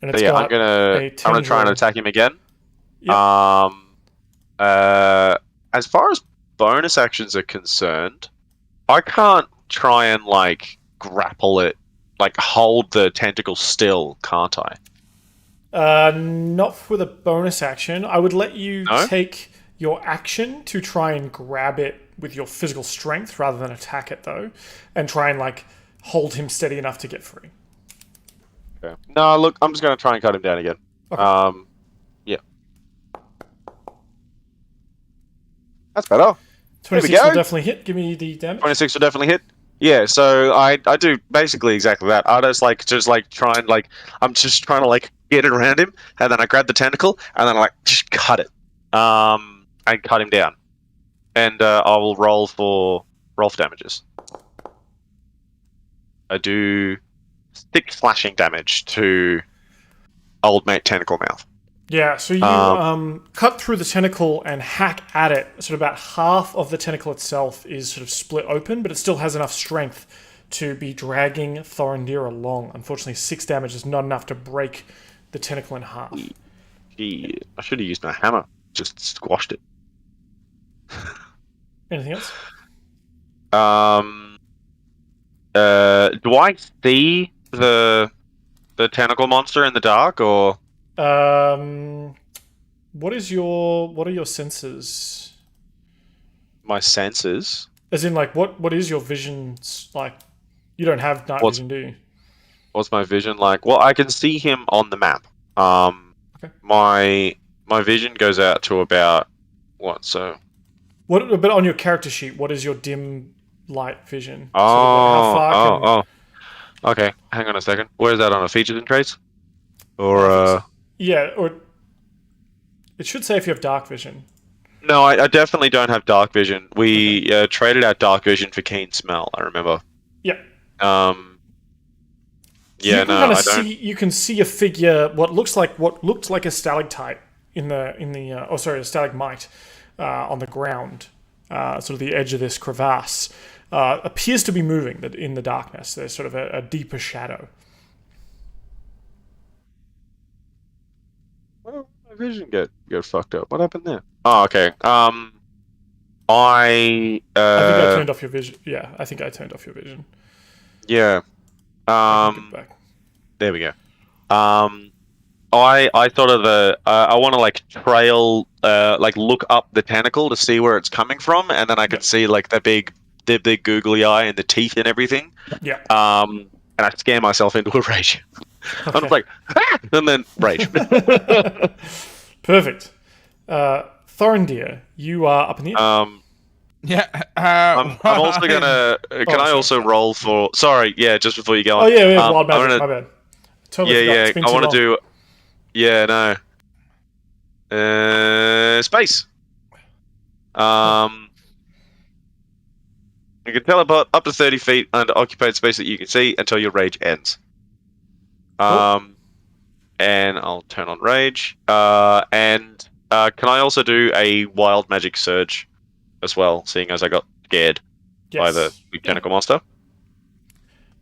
And So it's yeah, got I'm gonna try and attack him again. Yep. As far as bonus actions are concerned, I can't try and like grapple it, like hold the tentacle still, can't I? Not with a bonus action. I would let you No? take your action to try and grab it with your physical strength rather than attack it, though, and try and like hold him steady enough to get free. Okay. No, look, I'm just gonna try and cut him down again. Okay. Yeah. That's better. 26 go. will definitely hit. Give me the damage. 26 will definitely hit. Yeah, so I do basically exactly that. I just try and like I'm just trying to like get it around him, and then I grab the tentacle, and then I like just cut it. I cut him down, and I will roll for damages. I do 6 slashing damage to old mate tentacle mouth. Yeah, so you cut through the tentacle and hack at it. Sort of about half of the tentacle itself is sort of split open, but it still has enough strength to be dragging Thorendir along. Unfortunately, 6 damage is not enough to break the tentacle in half. Gee, I should have used my hammer. Just squashed it. Anything else? Do I see the tentacle monster in the dark, or? What are your senses? My senses? As in, like, what is your vision like? You don't have night vision, do you? What's my vision like? Well, I can see him on the map. Okay. My vision goes out to about what? So. What? But on your character sheet, what is your dim light vision? Oh. Okay, hang on a second. Where is that on a features and traits? Or Yeah, or it should say if you have dark vision. No, I definitely don't have dark vision. We traded out dark vision for keen smell. I remember. Yeah. Yeah, no, I don't. You can see a figure, what looked like a stalactite a stalagmite on the ground, sort of the edge of this crevasse, appears to be moving in the darkness. There's sort of a deeper shadow. Well, my vision get fucked up. What happened there? Oh, okay. I think I turned off your vision. Yeah, I think I turned off your vision. Yeah. Back. There we go. I thought of I want to like trail, like look up the tentacle to see where it's coming from, and then I could see like the big googly eye and the teeth and everything. Yeah. And I scare myself into a rage. Okay. I'm just like, ah! And then rage. Perfect. Thorendir, you are up in the air. Yeah. I'm also gonna. Can I also roll for? Sorry, yeah. Just before you go on. Oh yeah, wild magic. My bad. Totally forgot. It's been I too want long. to do. Yeah, no. Space. You can teleport up to 30 feet under occupied space that you can see until your rage ends. Cool. And I'll turn on rage. And can I also do a wild magic surge as well, seeing as I got scared by the big tentacle monster?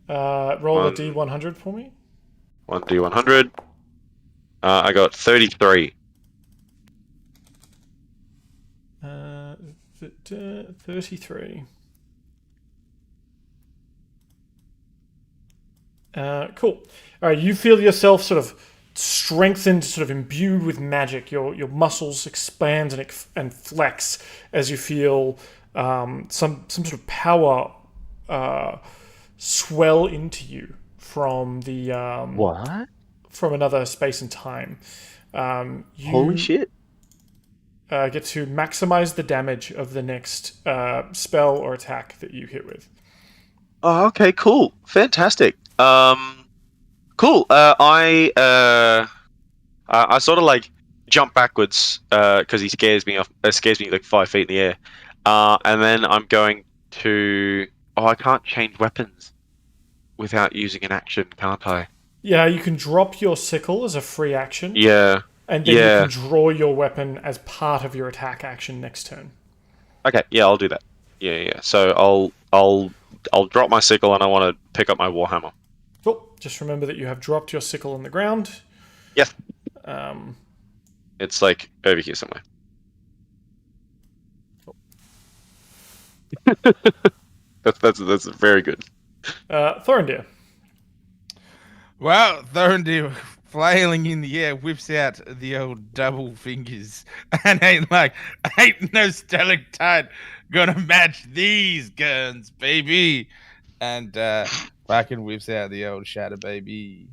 Roll a D100 for me. 1D100. I got 33. 33. Cool. All right, you feel yourself sort of strengthened, sort of imbued with magic. Your muscles expand and flex as you feel some sort of power swell into you from the What? from another space and time. Holy shit! get to maximize the damage of the next spell or attack that you hit with. Oh, okay, cool, fantastic. Cool. I sort of like jump backwards because he scares me like 5 feet in the air, and then I'm going to. Oh, I can't change weapons without using an action, can't I? Yeah, you can drop your sickle as a free action. Yeah. And then you can draw your weapon as part of your attack action next turn. Okay. Yeah, I'll do that. Yeah. So I'll drop my sickle and I want to pick up my warhammer. Cool. Just remember that you have dropped your sickle on the ground. Yes. It's like over here somewhere. That's very good. Thorendir. Well, Thorendir, flailing in the air, whips out the old double fingers and ain't no stalactite gonna match these guns, baby. And fucking whips out the old shatter, baby.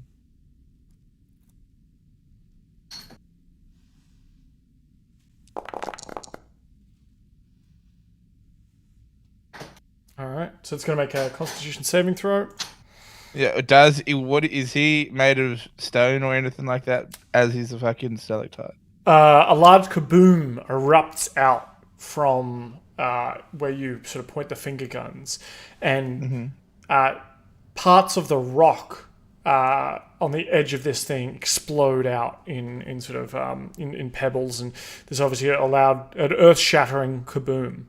Alright, so it's going to make a Constitution saving throw. Yeah, what is he made of stone or anything like that? As he's a fucking stalactite. A large kaboom erupts out from where you sort of point the finger guns, and parts of the rock on the edge of this thing explode out in sort of in pebbles, and there's obviously an earth-shattering kaboom.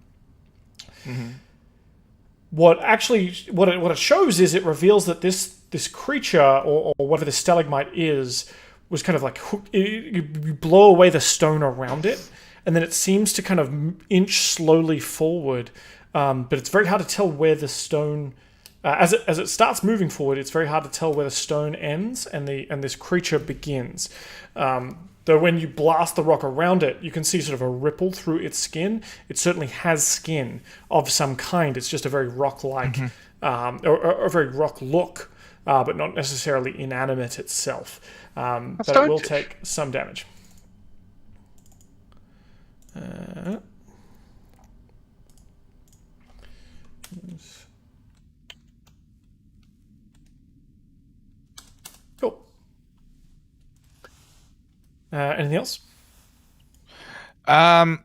What it shows is it reveals that this creature or whatever the stalagmite is was kind of like you blow away the stone around it, and then it seems to kind of inch slowly forward, but it's very hard to tell where the stone as it starts moving forward. It's very hard to tell where the stone ends and this creature begins. Though when you blast the rock around it, you can see sort of a ripple through its skin. It certainly has skin of some kind. It's just a very rock-like, or a very rock look, but not necessarily inanimate itself. But it will take some damage. Cool. Anything else? But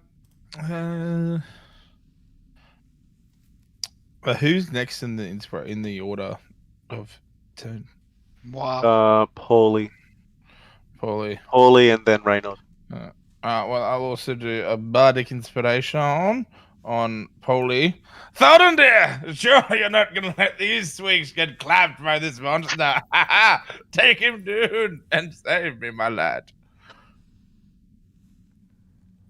who's next in the order of turn? Wow. Pauly, and then Reynard. Well, I'll also do a bardic inspiration on Pauly. Thorendir! Sure, you're not gonna let these swigs get clapped by this monster. Take him, dude, and save me, my lad.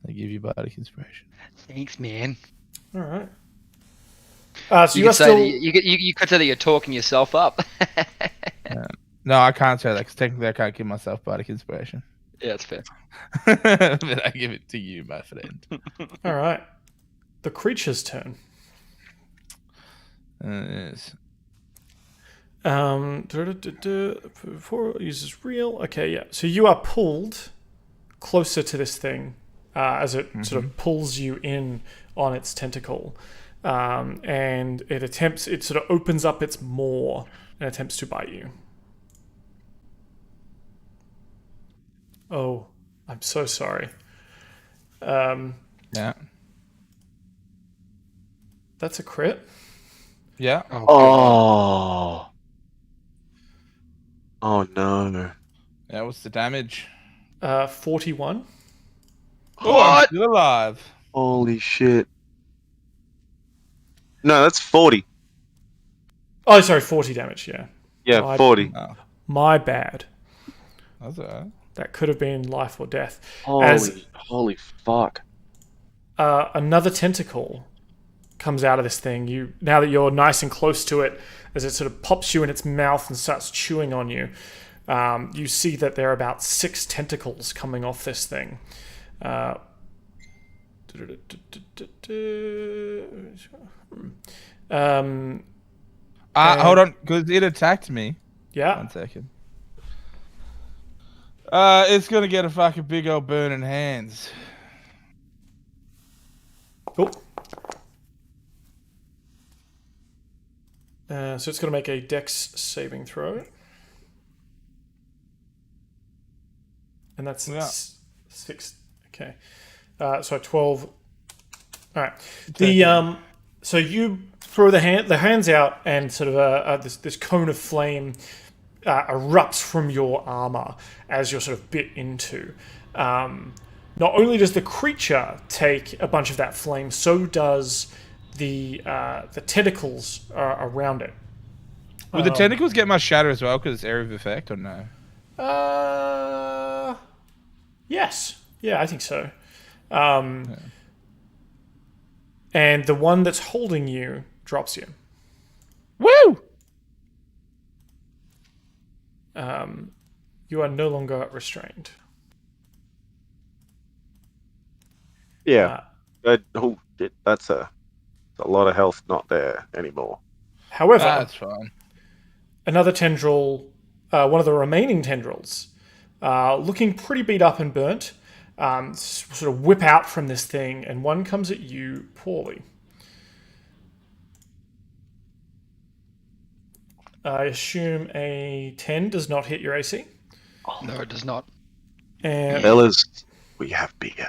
I give you bardic inspiration. Thanks, man. All right. So You could say that you're talking yourself up. No, I can't say that because technically I can't give myself bardic inspiration. Yeah, that's fair. But I give it to you, my friend. All right. The creature's turn. Yes. Before it uses real. Okay, yeah. So you are pulled closer to this thing as it sort of pulls you in on its tentacle, and it sort of opens up its maw and attempts to bite you. Oh, I'm so sorry. Yeah. That's a crit. Yeah. Oh no. Yeah, what's the damage? 41. Oh, I'm still alive. Holy shit. No, that's 40. Oh, sorry, 40 damage, yeah. Yeah, 40. My bad. That's alright. That could have been life or death. Holy fuck. Another tentacle comes out of this thing. Now that you're nice and close to it, as it sort of pops you in its mouth and starts chewing on you, you see that there are about 6 tentacles coming off this thing. Hold on, because it attacked me. Yeah. 1 second. It's gonna get a fucking big old burning hands. Cool. So it's going to make a Dex saving throw. And that's 6. Okay. So 12. All right. So you throw the hands out, and sort of this cone of flame erupts from your armor as you're sort of bit into. Not only does the creature take a bunch of that flame, so does the tentacles around it. Would the tentacles get my shatter as well because it's area of effect, or no? Yes. Yeah, I think so. And the one that's holding you drops you. Woo! You are no longer restrained. Yeah. That's a lot of health not there anymore. However, That's fine. another tendril, one of the remaining tendrils, looking pretty beat up and burnt, sort of whip out from this thing, and one comes at you, Pauly. I assume a 10 does not hit your AC. No, it does not. And Fellas, we have beer.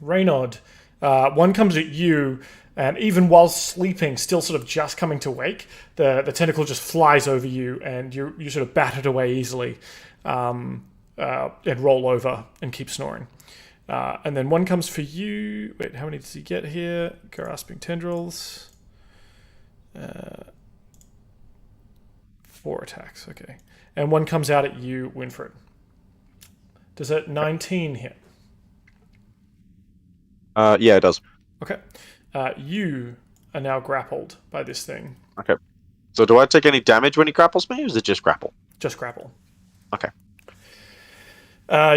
Reynard, one comes at you, and even while sleeping, still sort of just coming to wake, the tentacle just flies over you, and you sort of bat it away easily, and roll over and keep snoring. And then one comes for you. Wait, how many does he get here? Grasping tendrils. 4 attacks, okay. And one comes out at you, Winfred. Does that 19 hit? Yeah, it does. Okay. You are now grappled by this thing. Okay. So do I take any damage when he grapples me, or is it just grapple? Just grapple. Okay.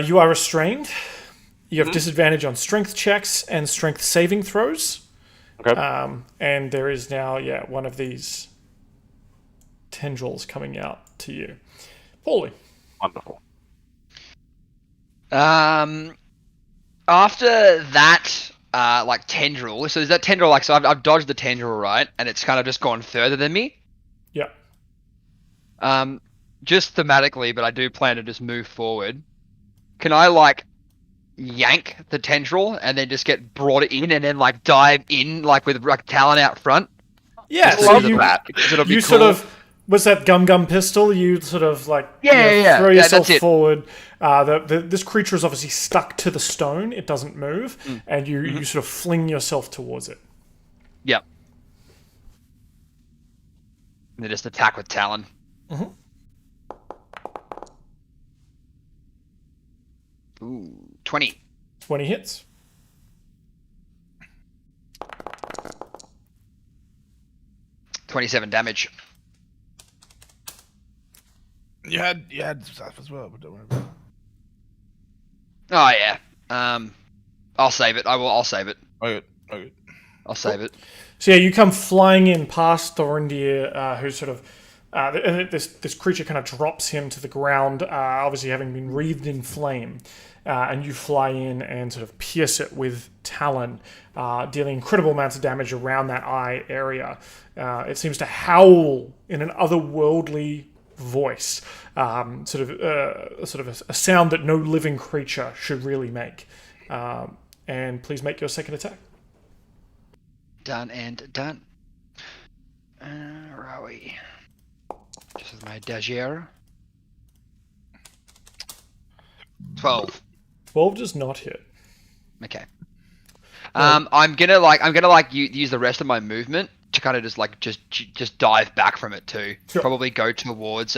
You are restrained. You have disadvantage on strength checks and strength saving throws. Okay. And there is now, one of these tendrils coming out to you. Pauly. Wonderful. After that, tendril. So is that tendril so I've dodged the tendril, right? And it's kind of just gone further than me. Yeah. Just thematically, but I do plan to just move forward. Can I yank the tendril and then just get brought in and then dive in with Talon out front? Yeah. Just So because of that, because it'll be you cool. sort of, was that gum pistol? You sort of throw Yeah, yourself that's it. forward. This creature is obviously stuck to the stone. It doesn't move, and you sort of fling yourself towards it. Yep. And then just attack with Talon. Mhm. Ooh, 20. 20 hits. $27 damage. You had stuff as well, but don't worry about it. Oh yeah. I'll save it. I'll save it. Okay. I'll save it. So you come flying in past Thorendir, who's sort of, and this creature kind of drops him to the ground, obviously having been wreathed in flame, and you fly in and sort of pierce it with Talon, dealing incredible amounts of damage around that eye area. It seems to howl in an otherworldly voice, sort of a sound that no living creature should really make. And please make your second attack. Done and done. Where are we? Just with my Dagier. 12. 12 does not hit. Okay. I'm gonna use the rest of my movement to kind of just dive back from it too. Sure. Probably go towards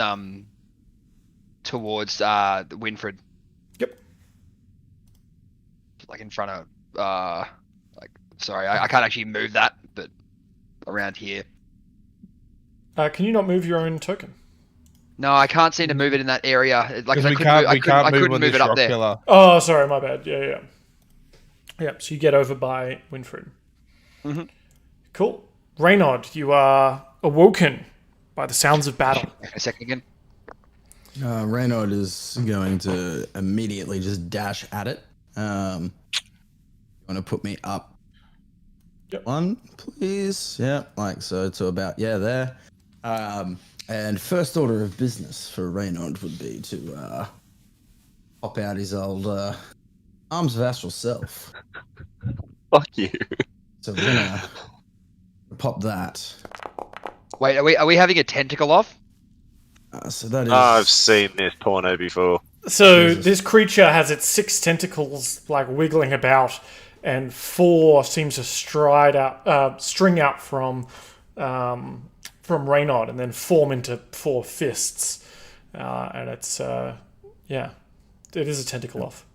Winfred. Yep. In front of sorry, I can't actually move that, but around here. Can you not move your own token? No, I can't seem to move it in that area. Because we can't move move it up there. Killer. Oh, sorry, my bad. Yeah. So you get over by Winfred. Mhm. Cool. Reynard, you are awoken by the sounds of battle. A second again. Reynard is going to immediately just dash at it. Want to put me up Yep. 1, please. Yeah, like so to about there. And first order of business for Reynard would be to pop out his old arms of astral self. Fuck you. So we're gonna pop that. Wait, are we having a tentacle off? So that is. I've seen this porno before. So Jesus. this creature has its 6 tentacles like wiggling about, and 4 seems to string out from Reynard, and then form into 4 fists. And it's it is a tentacle off.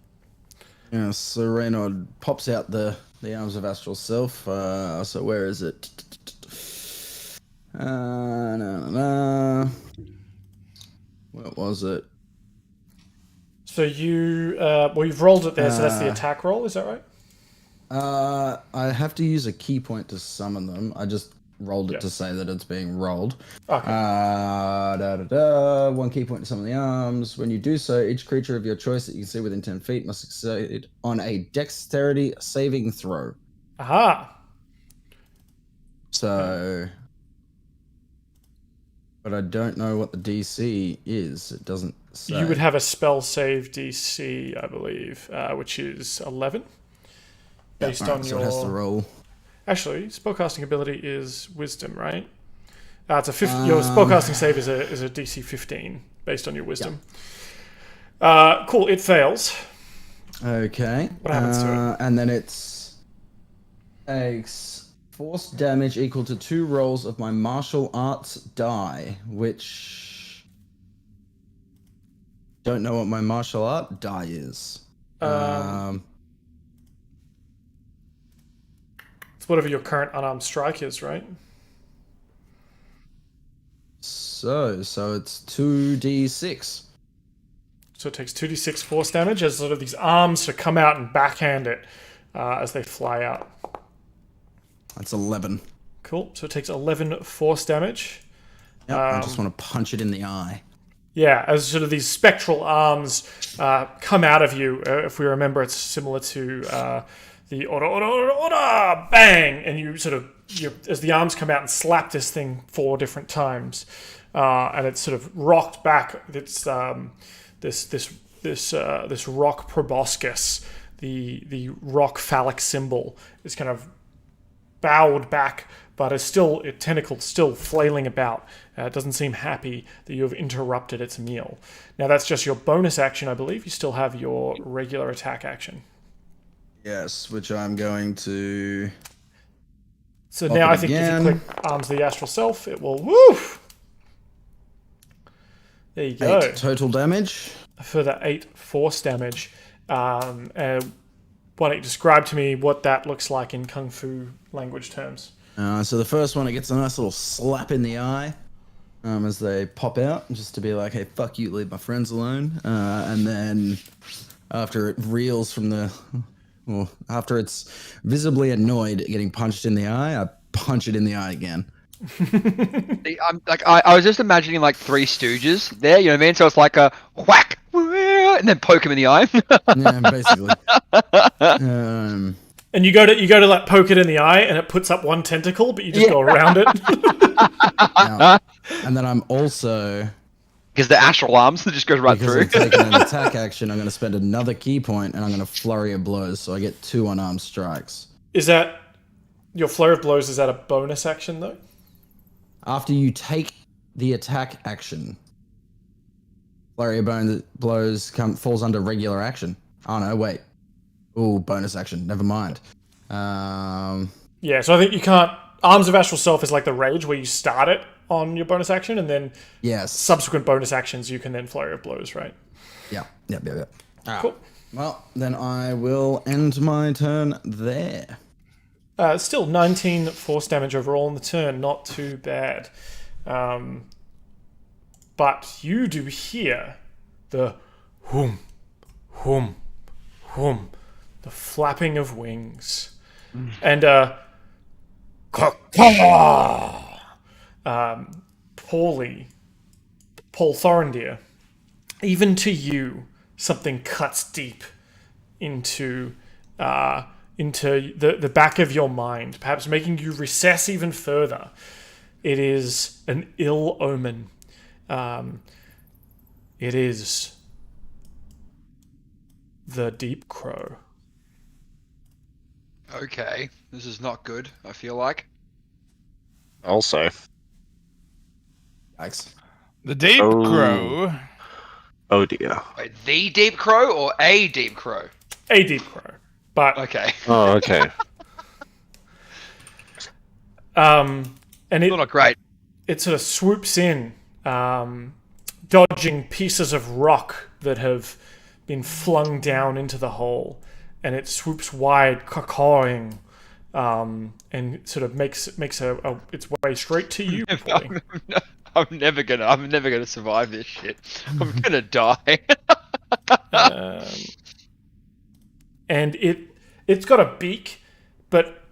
Yeah, so Reynard pops out the arms of astral self. So where is it? What was it? So you've rolled it there, so that's the attack roll, is that right? I have to use a key point to summon them. I just rolled it to say that it's being rolled. Okay. 1 key point to summon the arms. When you do so, each creature of your choice that you can see within 10 feet must succeed on a dexterity saving throw. Aha! So... But I don't know what the DC is. It doesn't say. You would have a spell save DC, I believe, which is 11. Based on so your... it has to roll. Actually, spellcasting ability is wisdom, right? It's a your spellcasting save is a DC 15 based on your wisdom. Cool. It fails. Okay. What happens to it? And then it's takes force damage equal to 2 rolls of my martial arts die, which don't know what my martial art die is. It's whatever your current unarmed strike is, right? So it's 2d6. So it takes 2d6 force damage as sort of these arms to come out and backhand it as they fly out. That's 11. Cool. So it takes 11 force damage. Yep, I just want to punch it in the eye. Yeah, as sort of these spectral arms come out of you. If we remember, it's similar to the order, bang, and you sort of as the arms come out and slap this thing 4 different times, and it's sort of rocked back. It's this rock proboscis, the rock phallic symbol, is kind of bowed back, but is still tentacled, still flailing about. It doesn't seem happy that you have interrupted its meal. Now that's just your bonus action, I believe. You still have your regular attack action. Yes, which I'm going to... So now I think if you click Arms of the Astral Self, it will... Woof! There you go. 8 total damage. A further 8 force damage. Why don't you describe to me what that looks like in Kung Fu language terms? So the first one, it gets a nice little slap in the eye as they pop out, just to be like, hey, fuck you, leave my friends alone. And then after it reels from the... Well, after it's visibly annoyed at getting punched in the eye, I punch it in the eye again. I was just imagining like 3 Stooges there, you know what I mean? So it's like a whack, and then poke him in the eye. Yeah, basically. And you go to like poke it in the eye, and it puts up 1 tentacle, but you just go around it. And then I'm also... Because the astral arms that just goes right through. Because I'm taking an attack action, I'm going to spend another key point, and I'm going to flurry of blows, so I get 2 unarmed strikes. Is that... Your flurry of blows, is that a bonus action, though? After you take the attack action, flurry of blows falls under regular action. Oh no, wait. Ooh, bonus action. Never mind. Yeah, so I think you can't... Arms of Astral Self is like the rage, where you start it on your bonus action, and then subsequent bonus actions you can then flurry of blows, right? Yep. Cool. Well, then I will end my turn there. Still 19 force damage overall on the turn, not too bad. But you do hear the whoom, whoom, whoom, the flapping of wings. And Pauly, Paul Thorendir, even to you, something cuts deep into into the back of your mind, perhaps making you recess even further. It is an ill omen. It is the Deep Crow. Okay, this is not good, I feel like. Also, Thanks. The Deep Oh. Crow. oh dear. Wait, the Deep Crow or a Deep Crow? A Deep Crow. But Okay. Oh, okay. and Still not great. it sort of swoops in, dodging pieces of rock that have been flung down into the hole, and it swoops wide, cawing, and sort of makes its way straight to you, Pauly. I'm never gonna survive this shit. I'm gonna die. And it's got a beak, but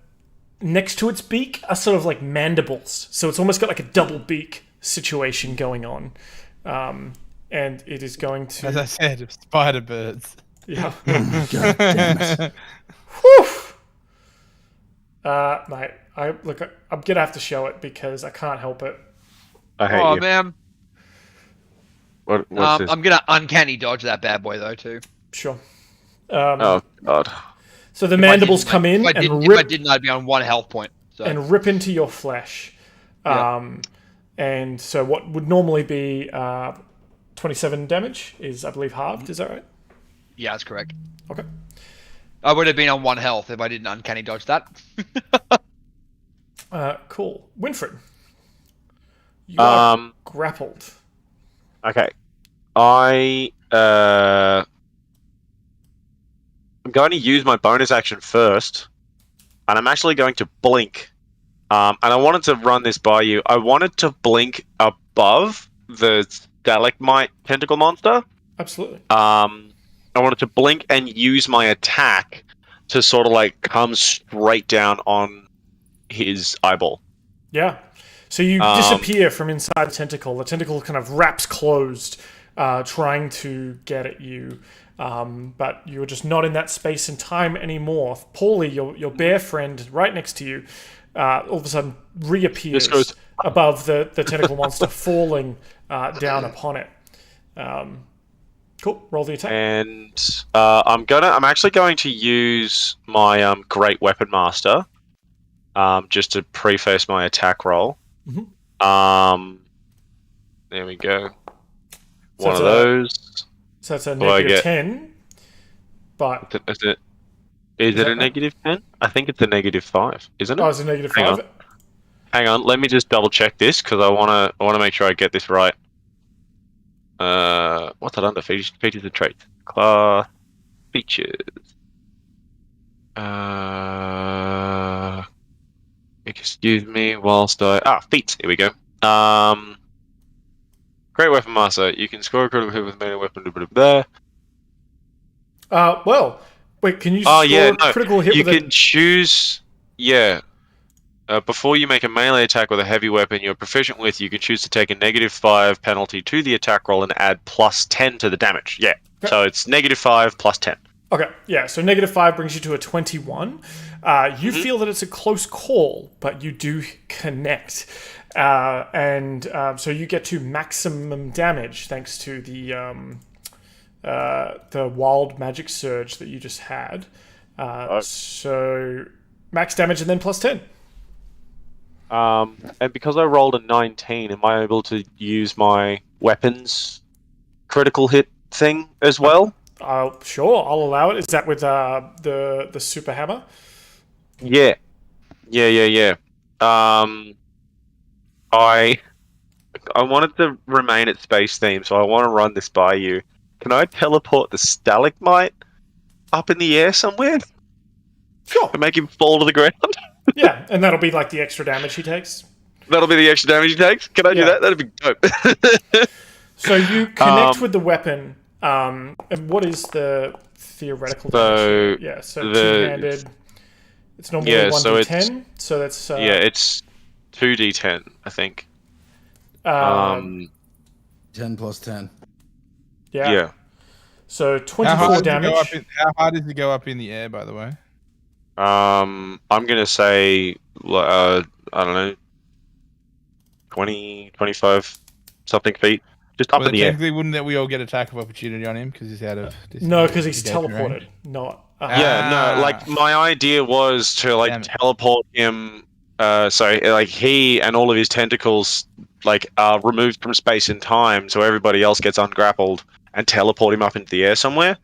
next to its beak are sort of like mandibles, so it's almost got like a double beak situation going on. And it is going to, As I said, spider birds. yeah. God damn it. Whew. Mate, I'm gonna have to show it because I can't help it. I hate Oh you. man. What's this? I'm gonna uncanny dodge that bad boy though too. Sure. Oh god. So the If I mandibles didn't, come in if I didn't, and if I rip didn't, I'd be on 1 health point. So. and rip into your flesh. Yeah. And so what would normally be 27 damage is, I believe, halved. Is that right? Yeah, that's correct. Okay. I would have been on 1 health if I didn't uncanny dodge that. Cool. Winfred, you are grappled. Okay. I'm going to use my bonus action first, and I'm actually going to blink. And I wanted to run this by you. I wanted to blink above the stalagmite tentacle monster. Absolutely. I wanted to blink and use my attack to sort of like come straight down on his eyeball. Yeah. So you disappear from inside the tentacle. The tentacle kind of wraps closed, trying to get at you. But you're just not in that space and time anymore. Pauly, your bear friend right next to you, all of a sudden reappears above the tentacle monster, falling down upon it. Cool. Roll the attack. And I'm actually going to use my Great Weapon Master, just to preface my attack roll. Mhm. There we go. So One of those. So that's a What do I negative get? 10. But Is it that a right? negative 10? I think it's a negative 5, isn't it? it's a negative Hang 5. Hang on, let me just double check this because I wanna make sure I get this right. What's that under? Features and traits. Class features. Excuse me whilst feats. Here we go. Great Weapon Master. You can score a critical hit with a melee weapon. There. Well, wait, can you Oh score yeah, a no. critical hit You with can choose. Yeah. Before you make a melee attack with a heavy weapon you're proficient with, you can choose to take a -5 penalty to the attack roll and add +10 to the damage. Yeah. Okay. So it's -5 plus 10. Okay, yeah, so -5 brings you to a 21. You feel that it's a close call, but you do connect. So you get to maximum damage thanks to the wild magic surge that you just had. So max damage and then +10. And because I rolled a 19, am I able to use my weapons critical hit thing as well? Sure, I'll allow it. Is that with the super hammer? Yeah. I wanted to remain at space theme, so I want to run this by you. Can I teleport the stalagmite up in the air somewhere? Sure. To make him fall to the ground? Yeah, and that'll be like the extra damage he takes. That'll be the extra damage he takes? Can I do Yeah. that? That'd be dope. So you connect with the weapon. And what is the theoretical damage? Yeah, so two-handed. It's normally 1d10, so that's... yeah, it's 2d10, I think. 10 plus 10. Yeah. So How 24 hard damage. How hard does he go up in the air, by the way? I'm gonna say, I don't know, 20, 25 something feet, just up Well, in the air. technically, wouldn't that we all get attack of opportunity on him because he's out of? No, because he's engagement teleported. range? Not. Yeah, no, like Ah. my idea was to like Damn it. teleport him. So like he and all of his tentacles like are removed from space and time, so everybody else gets ungrappled and teleport him up into the air somewhere.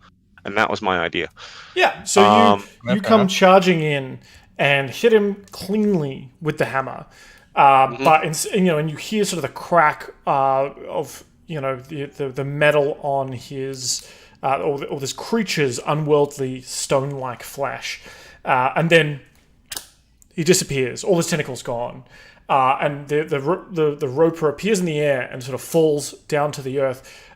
And that was my idea. Yeah. So you Okay. come charging in and hit him cleanly with the hammer, but and you hear sort of the crack of the metal on his or this creature's unworldly stone-like flesh, and then he disappears. All his tentacles gone, and the roper appears in the air and sort of falls down to the earth,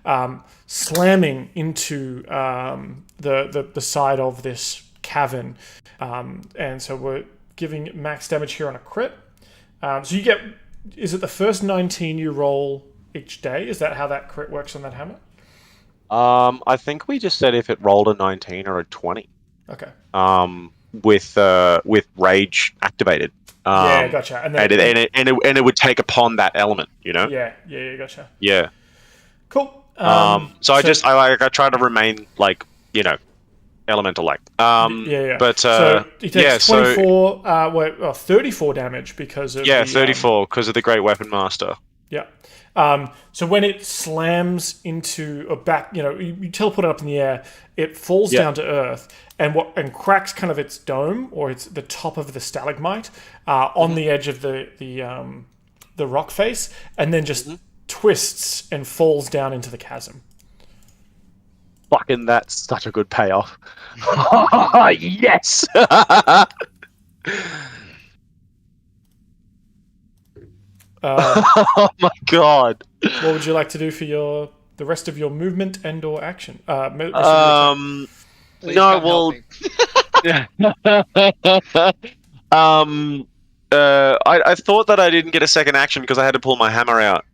slamming into the side of this cavern. And so we're giving max damage here on a crit. So you get, is it the first 19 you roll each day? Is that how that crit works on that hammer? I think we just said if it rolled a 19 or a 20. Okay. With rage activated. Yeah, gotcha. And then, and it would take upon that element, you know? Yeah, gotcha. Yeah. Cool. So I try to remain like, elemental like. But so he takes so 24, 34 damage because of 34 because of the Great Weapon Master. Yeah. So when it slams into a back, you teleport it up in the air, it falls down to earth and cracks kind of its dome or it's the top of the stalagmite on the edge of the rock face, and then just twists and falls down into the chasm. Fucking, that's such a good payoff. Yes. Oh my god! What would you like to do for the rest of your movement and or action? Please No, come help well, me. I thought that I didn't get a second action because I had to pull my hammer out.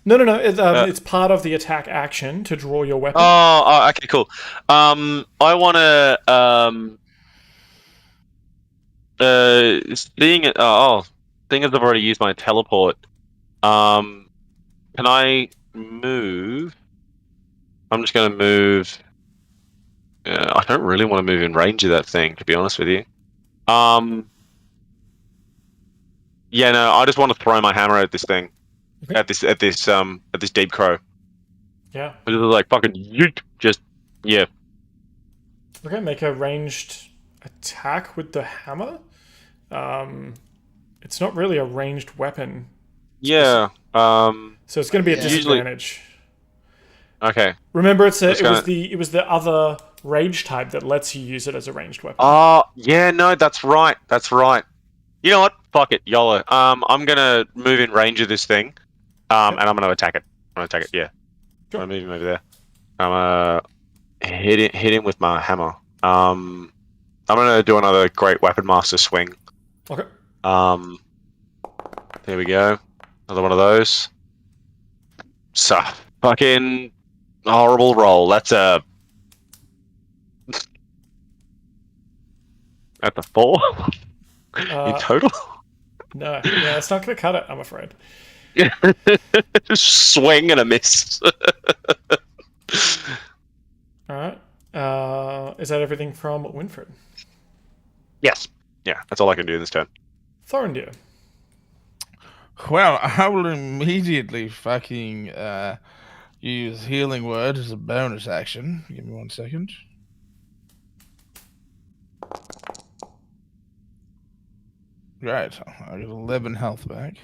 No. It's part of the attack action to draw your weapon. Oh, okay, cool. I want to seeing as I've already used my teleport. Can I move? I'm just going to move. I don't really want to move in range of that thing, to be honest with you. Yeah, no, I just want to throw my hammer at this thing, Okay. at this deep crow. Yeah. It's like fucking yeet, just yeah. Okay, make a ranged attack with the hammer. It's not really a ranged weapon, Yeah. so it's going to be a Yeah. disadvantage. Okay. Remember, it gonna- was the other rage type that lets you use it as a ranged weapon. Oh, yeah, no, that's right. That's right. You know what? Fuck it, YOLO. I'm gonna move in range of this thing, and I'm gonna attack it. I'm gonna attack it. Yeah. Sure. I'm gonna move him over there. I'm gonna hit him with my hammer. I'm gonna do another Great Weapon Master swing. Okay. There we go. Another one of those. So fucking horrible roll. That's a 4 in total. No, yeah, it's not going to cut it, I'm afraid. Swing and a miss. All right. Is that everything from Winfred? Yes. Yeah, that's all I can do this turn. Thorendir. Well, I will immediately fucking use Healing Word as a bonus action. Give me 1 second. Right, I get 11 health back.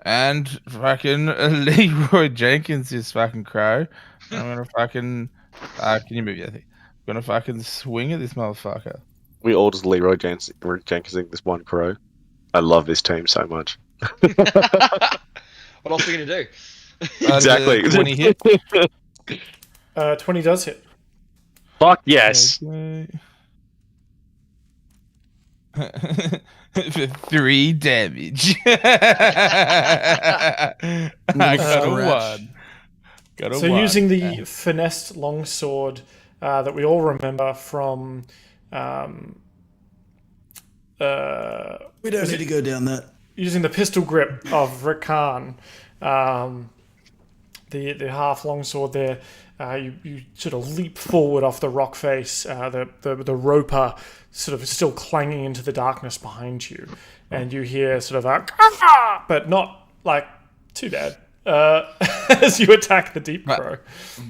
And fucking Leroy Jenkins is fucking crow. I'm gonna fucking. Can you move your thing? I'm gonna fucking swing at this motherfucker. We all just Leroy Jenkinsing this one crow. I love this team so much. What else are we gonna do? Exactly. 20 hit. 20 does hit. Fuck yes. Okay. For 3 damage. I got a Scratch. 1. So using the finessed longsword that we all remember from... We don't need to go down that. Using the pistol grip of Rakan, the half longsword there, you sort of leap forward off the rock face, the roper sort of still clanging into the darkness behind you, and you hear sort of a but not like too bad as you attack the deep crow.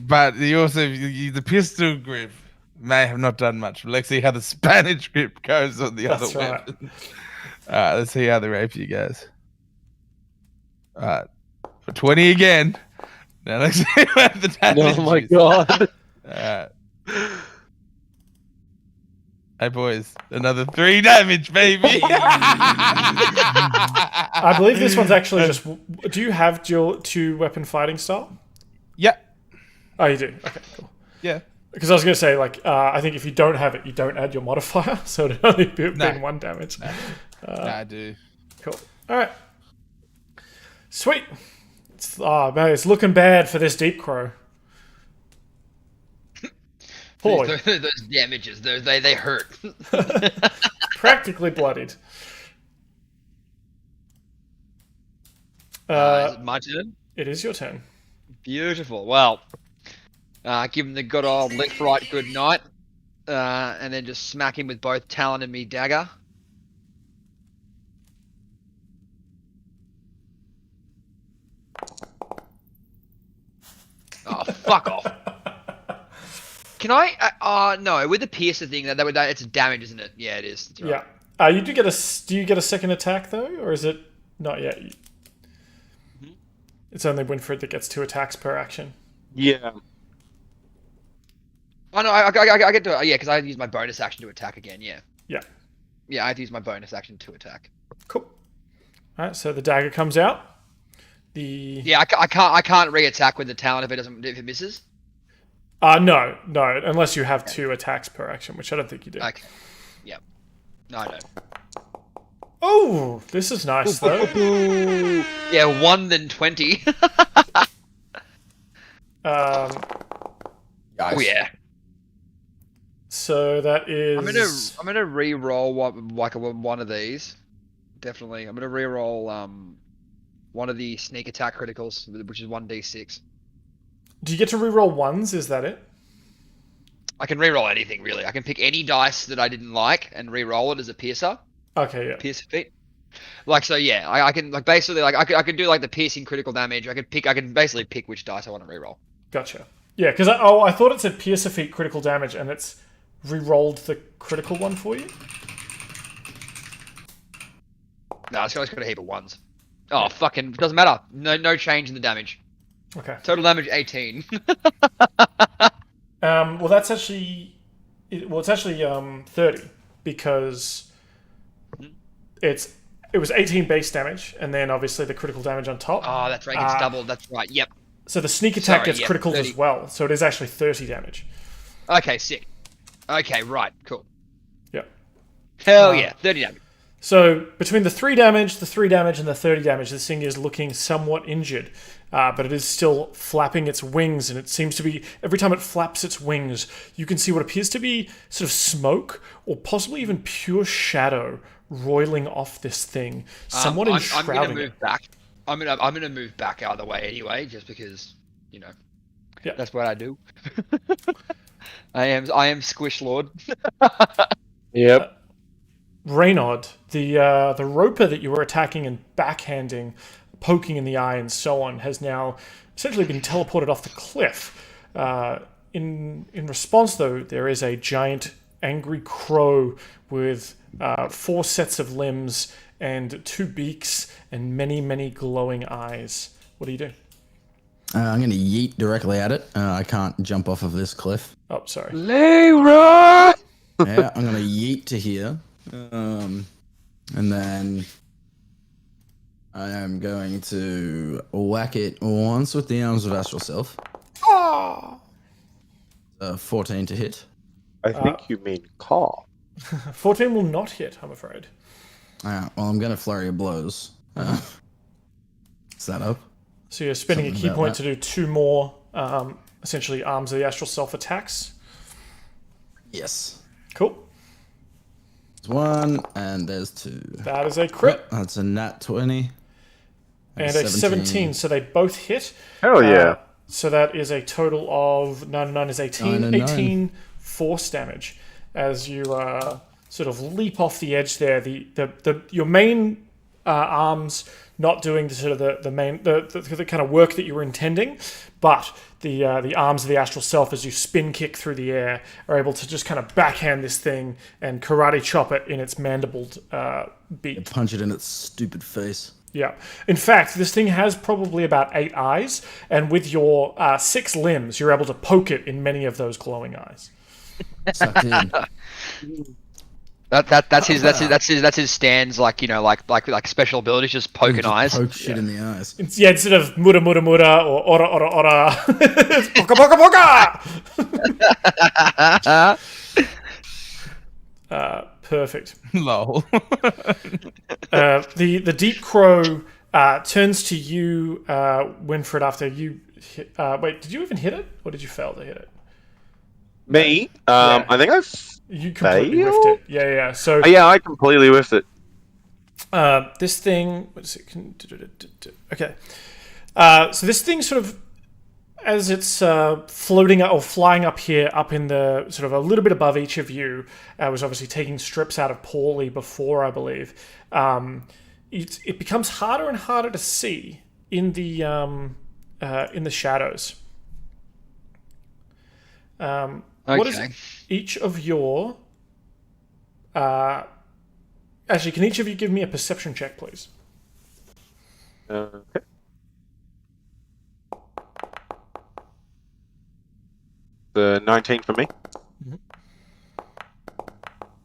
But you also the pistol grip may have not done much. Let's see how the Spanish grip goes on the other weapon. Let's see how the rapier goes. For 20 again. Now let's see what the damage Oh my is. god. Hey boys, another 3 damage, baby. I believe this one's actually just... Do you have dual 2-weapon fighting style? Yeah. Oh, you do? Okay, cool. Yeah. Because I was going to say, like, I think if you don't have it, you don't add your modifier, so it'd only be 1 damage. No, I do. Cool. All right. Sweet. Man, it's looking bad for this deep crow. Pauly. Those damages, they hurt. Practically bloodied. Is it my turn? It is your turn. Beautiful. Well, give him the good old left, right, good night, and then just smack him with both Talon and me dagger. Oh, fuck off. Can I? No, with the piercer thing, that it's a damage, isn't it? Yeah, it is. That's right. Yeah. You do get a second attack though, or is it not yet? It's only Winfred that gets 2 attacks per action. Yeah. Oh no, I get to because I use my bonus action to attack again. Yeah. Yeah. Yeah, I have to use my bonus action to attack. Cool. All right, so the dagger comes out. I can't re-attack with the Talon if it misses. No, unless you have 2 attacks per action, which I don't think you do. Okay. Yeah. No, I don't. Oh, this is nice though. Yeah, 1 then 20. Nice. Oh yeah. So that is. I'm gonna re-roll one of these. Definitely, I'm gonna re-roll one of the sneak attack criticals, which is 1d6. Do you get to re-roll 1s? Is that it? I can re-roll anything really. I can pick any dice that I didn't like and re-roll it as a piercer. Okay, yeah. Piercer feat. Like so, yeah. I can like basically like I can do like the piercing critical damage. I can basically pick which dice I want to re-roll. Gotcha. Yeah, because I thought it said piercer feat critical damage, and it's re-rolled the critical one for you. No, it's got a heap of 1s. Oh, fucking doesn't matter. No change in the damage. Okay. Total damage 18. Well, that's actually... it's actually 30, because it was 18 base damage, and then obviously the critical damage on top. Oh, that's right. It's doubled. That's right. Yep. So the sneak attack gets critical 30. as well, so it is actually 30 damage. Okay, sick. Okay, right. Cool. Yep. Hell yeah. 30 damage. So between the 3 damage, the 3 damage, and the 30 damage, this thing is looking somewhat injured. But it is still flapping its wings, and it seems to be, every time it flaps its wings, you can see what appears to be sort of smoke, or possibly even pure shadow roiling off this thing, somewhat enshrouding I'm gonna move back. I'm gonna move back out of the way anyway, just because, that's what I do. I am Squish Lord. Yep. Reynard, the roper that you were attacking and backhanding, poking in the eye and so on, has now essentially been teleported off the cliff. In response, though, there is a giant angry crow with 4 sets of limbs and 2 beaks and many, many glowing eyes. What do you do? I'm going to yeet directly at it. I can't jump off of this cliff. Oh, sorry. Leroy! Yeah, I'm going to yeet to here. And then I am going to whack it once with the arms of Astral Self. Oh! 14 to hit. I think you mean caw. 14 will not hit, I'm afraid. Well, I'm going to flurry of blows. Is that up? So you're spending a Something key about point that. to do 2 more Essentially, Arms of the Astral Self attacks. Yes. Cool. There's 1 and there's 2. That is a crit. Yep, that's a nat 20. And a 17, so they both hit. Hell yeah. So that is a total of 9 and 9 is 18. 9 and 18 force damage as you sort of leap off the edge there. Your main arms not doing the sort of the kind of work that you were intending, but the arms of the astral self, as you spin kick through the air, are able to just kind of backhand this thing and karate chop it in its mandibled beak. Punch it in its stupid face. Yeah. In fact, this thing has probably about 8 eyes, and with your 6 limbs, you're able to poke it in many of those glowing eyes. Sucked in. That's his stands, like special abilities, just poking eyes. Poke shit in the eyes. Instead of mura mura mura or ora ora ora, it's poka poka poka. Perfect. Lol. The deep crow turns to you, Winfred, after you hit. Wait, did you even hit it, or did you fail to hit it? Me? Yeah. I think You completely whiffed it. Yeah. So yeah, I completely whiffed it. this thing. What is it? Okay. So this thing sort of, as it's floating or flying up here, up in the sort of a little bit above each of you, was obviously taking strips out of Pauly before, I believe. It becomes harder and harder to see in the shadows. What is each of your? Actually, can each of you give me a perception check, please? Okay. The 19 for me.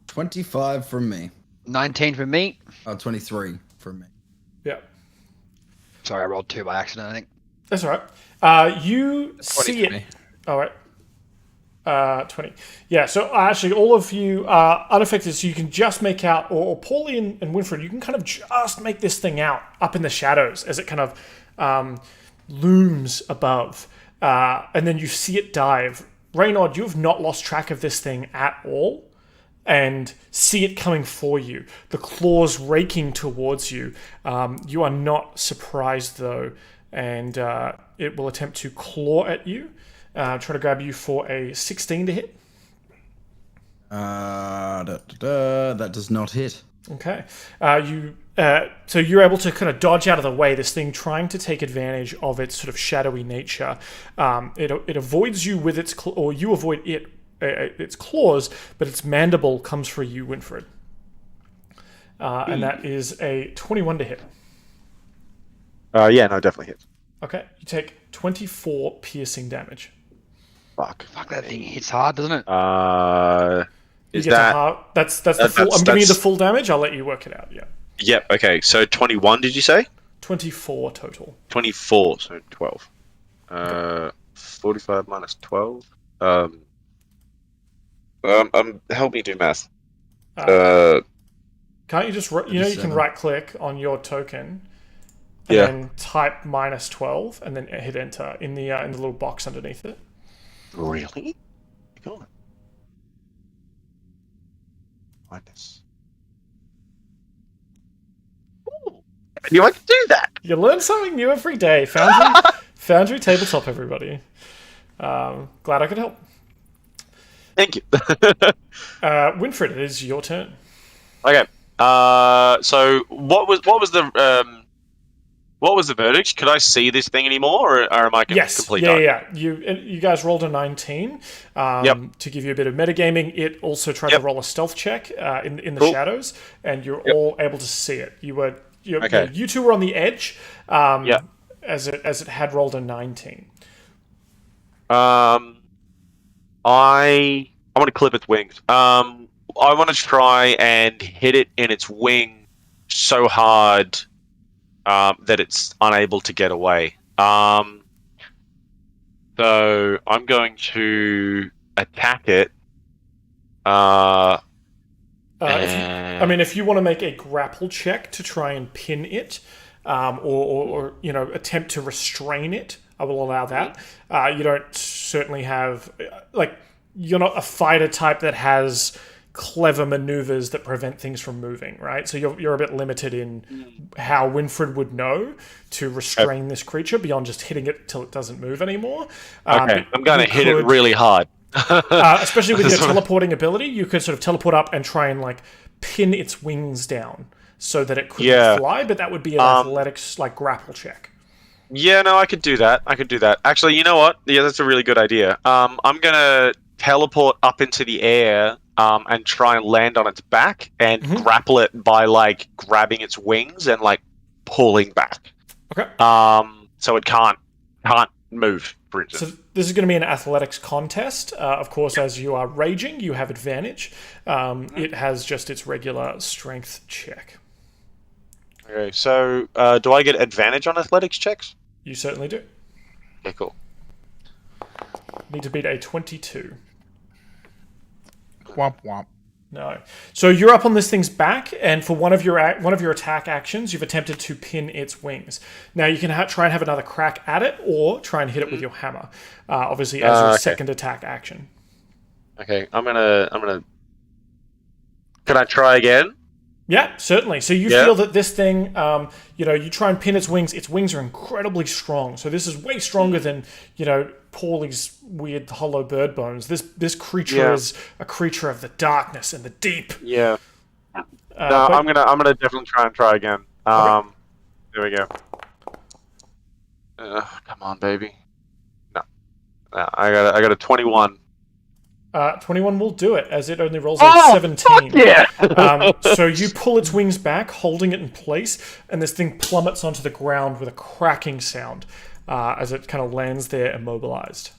25 from me. 19 for me. 23 from me. Yeah. Sorry, I rolled 2 by accident, I think. That's all right. You see it. me. All right. 20. Yeah, so actually all of you are unaffected, so you can just make out, or Pauly and Winfred, you can kind of just make this thing out up in the shadows as it kind of looms above. And then you see it dive. Reynard, you have not lost track of this thing at all, and see it coming for you. The claws raking towards you. You are not surprised, though, and it will attempt to claw at you. Try to grab you for a 16 to hit. That does not hit. Okay. So you're able to kind of dodge out of the way, this thing trying to take advantage of its sort of shadowy nature. It avoids you with its or you avoid its claws, but its mandible comes for you, Winfred. And that is a 21 to hit. Yeah, no, definitely hits. Okay. You take 24 piercing damage. Fuck, that thing hits hard, doesn't it? You get that's the full. I'm giving you the full damage. I'll let you work it out. Yeah. Yep. Okay. So 21. Did you say? 24 total. 24. So 12. 45 minus 12. Help me do math. Can't you just you can right click on your token and then type minus 12 and then hit enter in the little box underneath it. Really? Go on. Minus. Ooh, you like to do that? You learn something new every day. Foundry Tabletop, everybody. Glad I could help. Thank you. Winfred, it is your turn. Okay. So what was the verdict? Could I see this thing anymore, or am I complete? Yeah. You guys rolled a 19 to give you a bit of metagaming. It also tried to roll a stealth check in the shadows, and you're all able to see it. You two were on the edge as it had rolled a 19. I want to clip its wings. I want to try and hit it in its wing so hard that it's unable to get away. So I'm going to attack it. If you want to make a grapple check to try and pin it, or attempt to restrain it I will allow that. You don't certainly have you're not a fighter type that has clever maneuvers that prevent things from moving, right? So you're a bit limited in how Winfred would know to restrain this creature beyond just hitting it till it doesn't move anymore. Okay, I'm going to hit it really hard. Especially with your teleporting ability, you could sort of teleport up and try and pin its wings down so that it couldn't fly, but that would be an athletics grapple check. Yeah, no, I could do that. Actually, you know what? Yeah, that's a really good idea. I'm going to teleport up into the air and try and land on its back and grapple it by grabbing its wings and pulling back. Okay. So it can't move, for instance. So this is going to be an athletics contest. Of course, as you are raging, you have advantage. It has just its regular strength check. Okay, so do I get advantage on athletics checks? You certainly do. Okay, cool. Need to beat a 22. Womp womp. No. So you're up on this thing's back, and for one of your attack actions, you've attempted to pin its wings. Now you can try and have another crack at it, or try and hit it with your hammer. Obviously, as your second attack action. Okay, I'm gonna. Can I try again? Yeah, certainly. So you feel that this thing, you try and pin its wings. Its wings are incredibly strong. So this is way stronger than, Pauly's weird hollow bird bones. This creature is a creature of the darkness and the deep. Yeah. I'm gonna definitely try again. Okay. There we go. Come on, baby. No, I got a 21. 21 will do it, as it only rolls a 17. So you pull its wings back, holding it in place, and this thing plummets onto the ground with a cracking sound as it kind of lands there immobilized.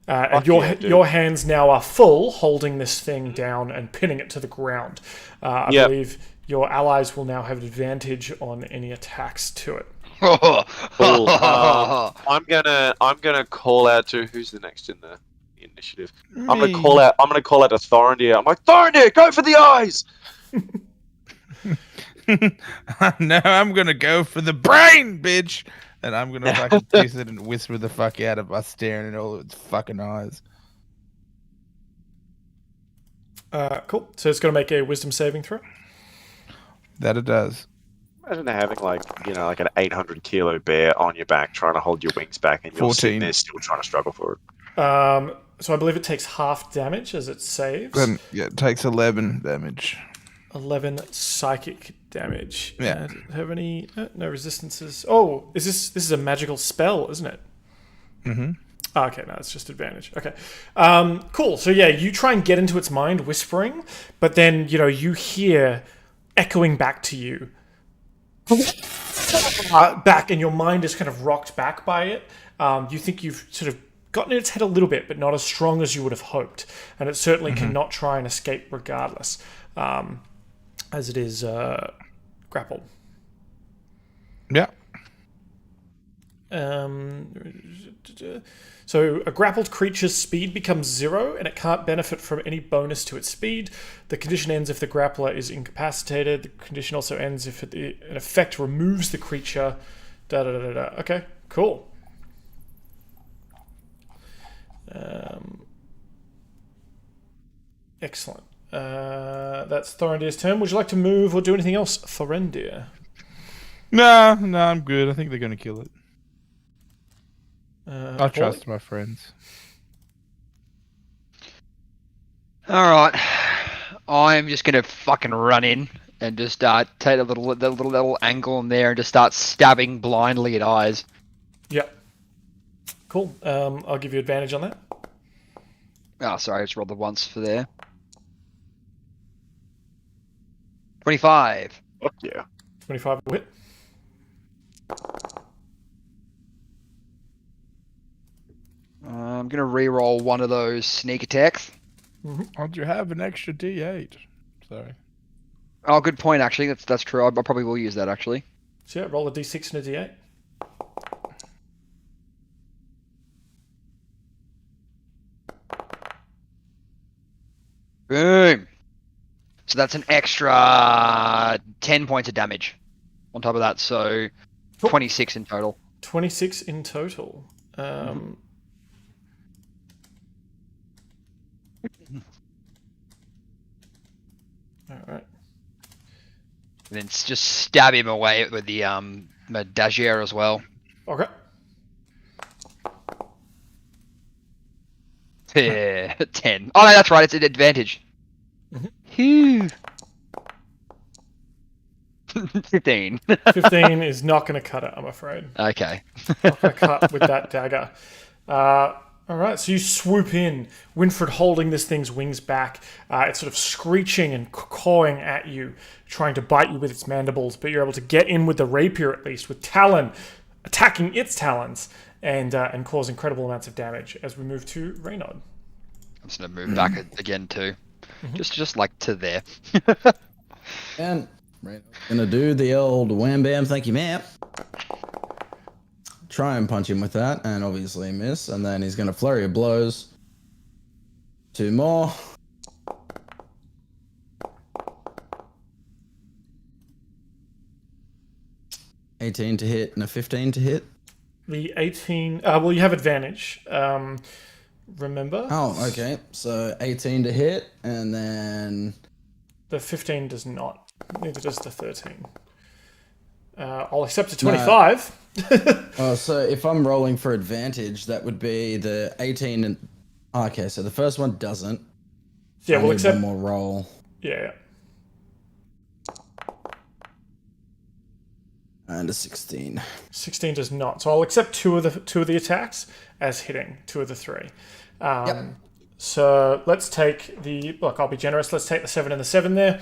And your hands now are full, holding this thing down and pinning it to the ground. I believe your allies will now have advantage on any attacks to it. Cool. I'm gonna call out to who's the next in the initiative. I'm gonna call out to Thorendir. I'm like, Thorendir, go for the eyes. No, I'm gonna go for the brain, bitch, and I'm gonna fucking kiss it and whisper the fuck out of us staring at all of its fucking eyes. Cool. So it's gonna make a wisdom saving throw. That it does. Imagine having an 800 kilo bear on your back trying to hold your wings back, and you're 14. sitting there still trying to struggle for it. So I believe it takes half damage as it saves. Then, it takes 11 damage. 11 psychic damage. Yeah. Do you have any no resistances? Oh, this is a magical spell, isn't it? Mm-hmm. Okay, no, it's just advantage. Okay. Cool. So yeah, you try and get into its mind whispering, but then, you hear echoing back to you. Back, and your mind is kind of rocked back by it. You think you've sort of gotten in its head a little bit, but not as strong as you would have hoped. And it certainly cannot try and escape regardless, as it is grappled. Yeah. So a grappled creature's speed becomes 0, and it can't benefit from any bonus to its speed. The condition ends if the grappler is incapacitated. The condition also ends if an effect removes the creature. Okay, cool. Excellent. That's Thorendir's turn. Would you like to move or do anything else, Thorendir? No, I'm good. I think they're gonna kill it. I trust my friends. Alright. I'm just gonna fucking run in and just take a little angle in there and just start stabbing blindly at eyes. Yep. Cool. I'll give you advantage on that. Oh, sorry, I just rolled the once for there. 25. Fuck yeah. 25 will hit. I'm gonna re-roll one of those sneak attacks. Why'd you have an extra D8? Sorry. Oh, good point, actually. That's true. I probably will use that, actually. So yeah, roll a d6 and a d8. Boom. So that's an extra 10 points of damage on top of that, so 26 in total. 26 in total. All right. And then just stab him away with the Dagier as well. Okay. Yeah, 10. Oh no, that's right. It's an advantage. Phew. 15. 15 is not going to cut it, I'm afraid. Okay. Not going to cut with that dagger. All right, so you swoop in, Winfred holding this thing's wings back. It's sort of screeching and cawing at you, trying to bite you with its mandibles, but you're able to get in with the rapier at least, with Talon attacking its talons and cause incredible amounts of damage as we move to Reynard. I'm just going to move back again too. Just like to there. And gonna do the old wham bam, thank you, ma'am. Try and punch him with that, and obviously miss. And then he's gonna flurry of blows. 2 more. $18 to hit and a 15 to hit. The 18... well, you have advantage. Remember? Oh, okay. So 18 to hit, and then... The 15 does not. Neither does the 13. I'll accept a 25. Oh, so if I'm rolling for advantage, that would be the 18 and... Okay, so the first one doesn't. Yeah, we'll accept... one more roll. Yeah. And a 16. 16 does not. So I'll accept two of the attacks as hitting, 2 of the 3. Yep. So let's take the... Look, I'll be generous. Let's take the 7 and the 7 there.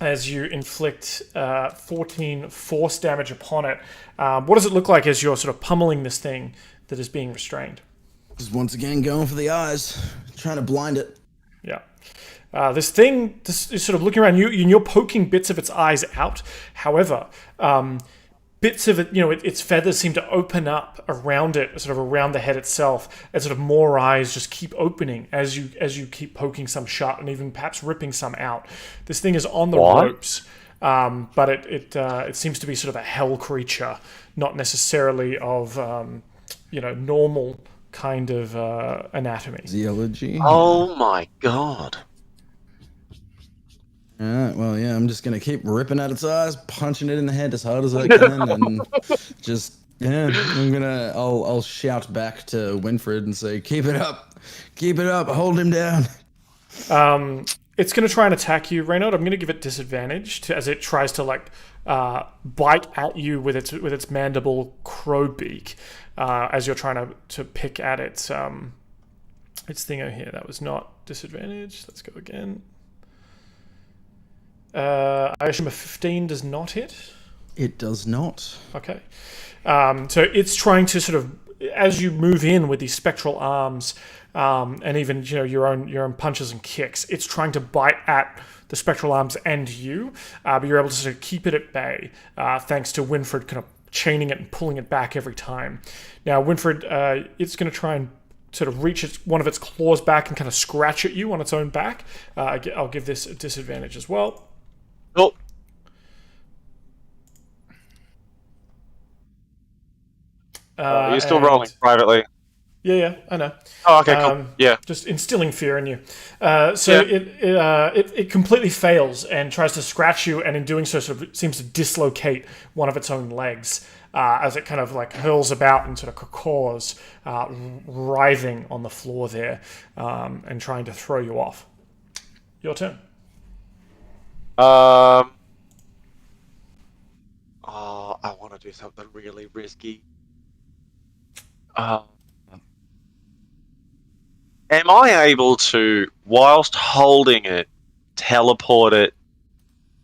As you inflict 14 force damage upon it. What does it look like as you're sort of pummeling this thing that is being restrained? Just once again going for the eyes. Trying to blind it. Yeah. This thing is sort of looking around you, and you're poking bits of its eyes out. However, bits of it, its feathers seem to open up around it, sort of around the head itself, and sort of more eyes just keep opening as you keep poking some shut, and even perhaps ripping some out. This thing is on the ropes, but it seems to be sort of a hell creature, not necessarily of normal kind of anatomy. Zoology. Oh my god. Alright, well, yeah, I'm just gonna keep ripping at its eyes, punching it in the head as hard as I can, and just, I'll shout back to Winfred and say, keep it up, hold him down. It's gonna try and attack you, Reynard. I'm gonna give it disadvantage as it tries to bite at you with its mandible crow beak, as you're trying to pick at its thingo here. That was not disadvantage. Let's go again. I assume a 15 does not hit? It does not. Okay. So it's trying to sort of, as you move in with these spectral arms, and even your own punches and kicks, it's trying to bite at the spectral arms and you, but you're able to sort of keep it at bay, thanks to Winfred kind of chaining it and pulling it back every time. Now, Winfred, it's going to try and sort of reach one of its claws back and kind of scratch at you on its own back. I'll give this a disadvantage as well. Oh. You're still rolling privately. Yeah, I know. Oh, okay, cool. Yeah. Just instilling fear in you. It completely fails and tries to scratch you, and in doing so, sort of seems to dislocate one of its own legs as it kind of hurls about and sort of caws, writhing on the floor there, and trying to throw you off. Your turn. I want to do something really risky. Am I able to, whilst holding it, teleport it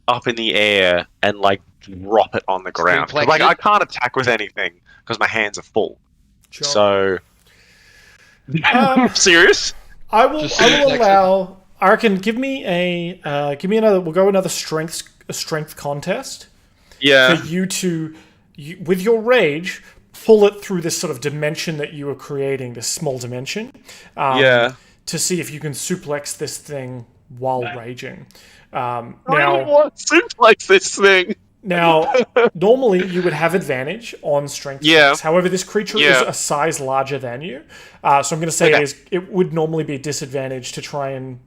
up in the air and drop it on the ground? 'Cause, I can't attack with anything because my hands are full. Sure. So, serious? I will allow. I reckon. Give me another. We'll go another strength contest. Yeah. For you to, with your rage, pull it through this sort of dimension that you are creating, this small dimension. Yeah. To see if you can suplex this thing while raging. I don't want to suplex this thing. Now, normally you would have advantage on strength checks. However, this creature is a size larger than you. So I'm going to say it would normally be a disadvantage to try and,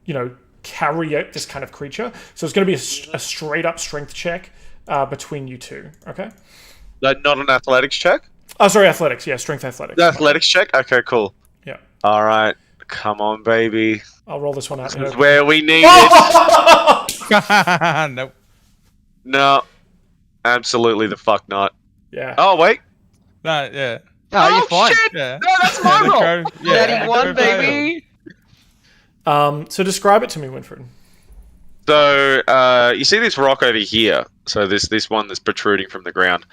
carry out this kind of creature. So it's going to be a straight up strength check between you two. Okay? Not an athletics check? Oh, sorry, athletics. Yeah, strength athletics. Athletics check? Okay, cool. Yeah. All right. Come on, baby. I'll roll this one out. This is where we need it. Nope. No. Absolutely the fuck not. Yeah. Oh, wait. No, yeah. No, you're fine. Shit! Yeah. No, that's my roll! Daddy won, baby! So describe it to me, Winfred. So, you see this rock over here? So this one that's protruding from the ground.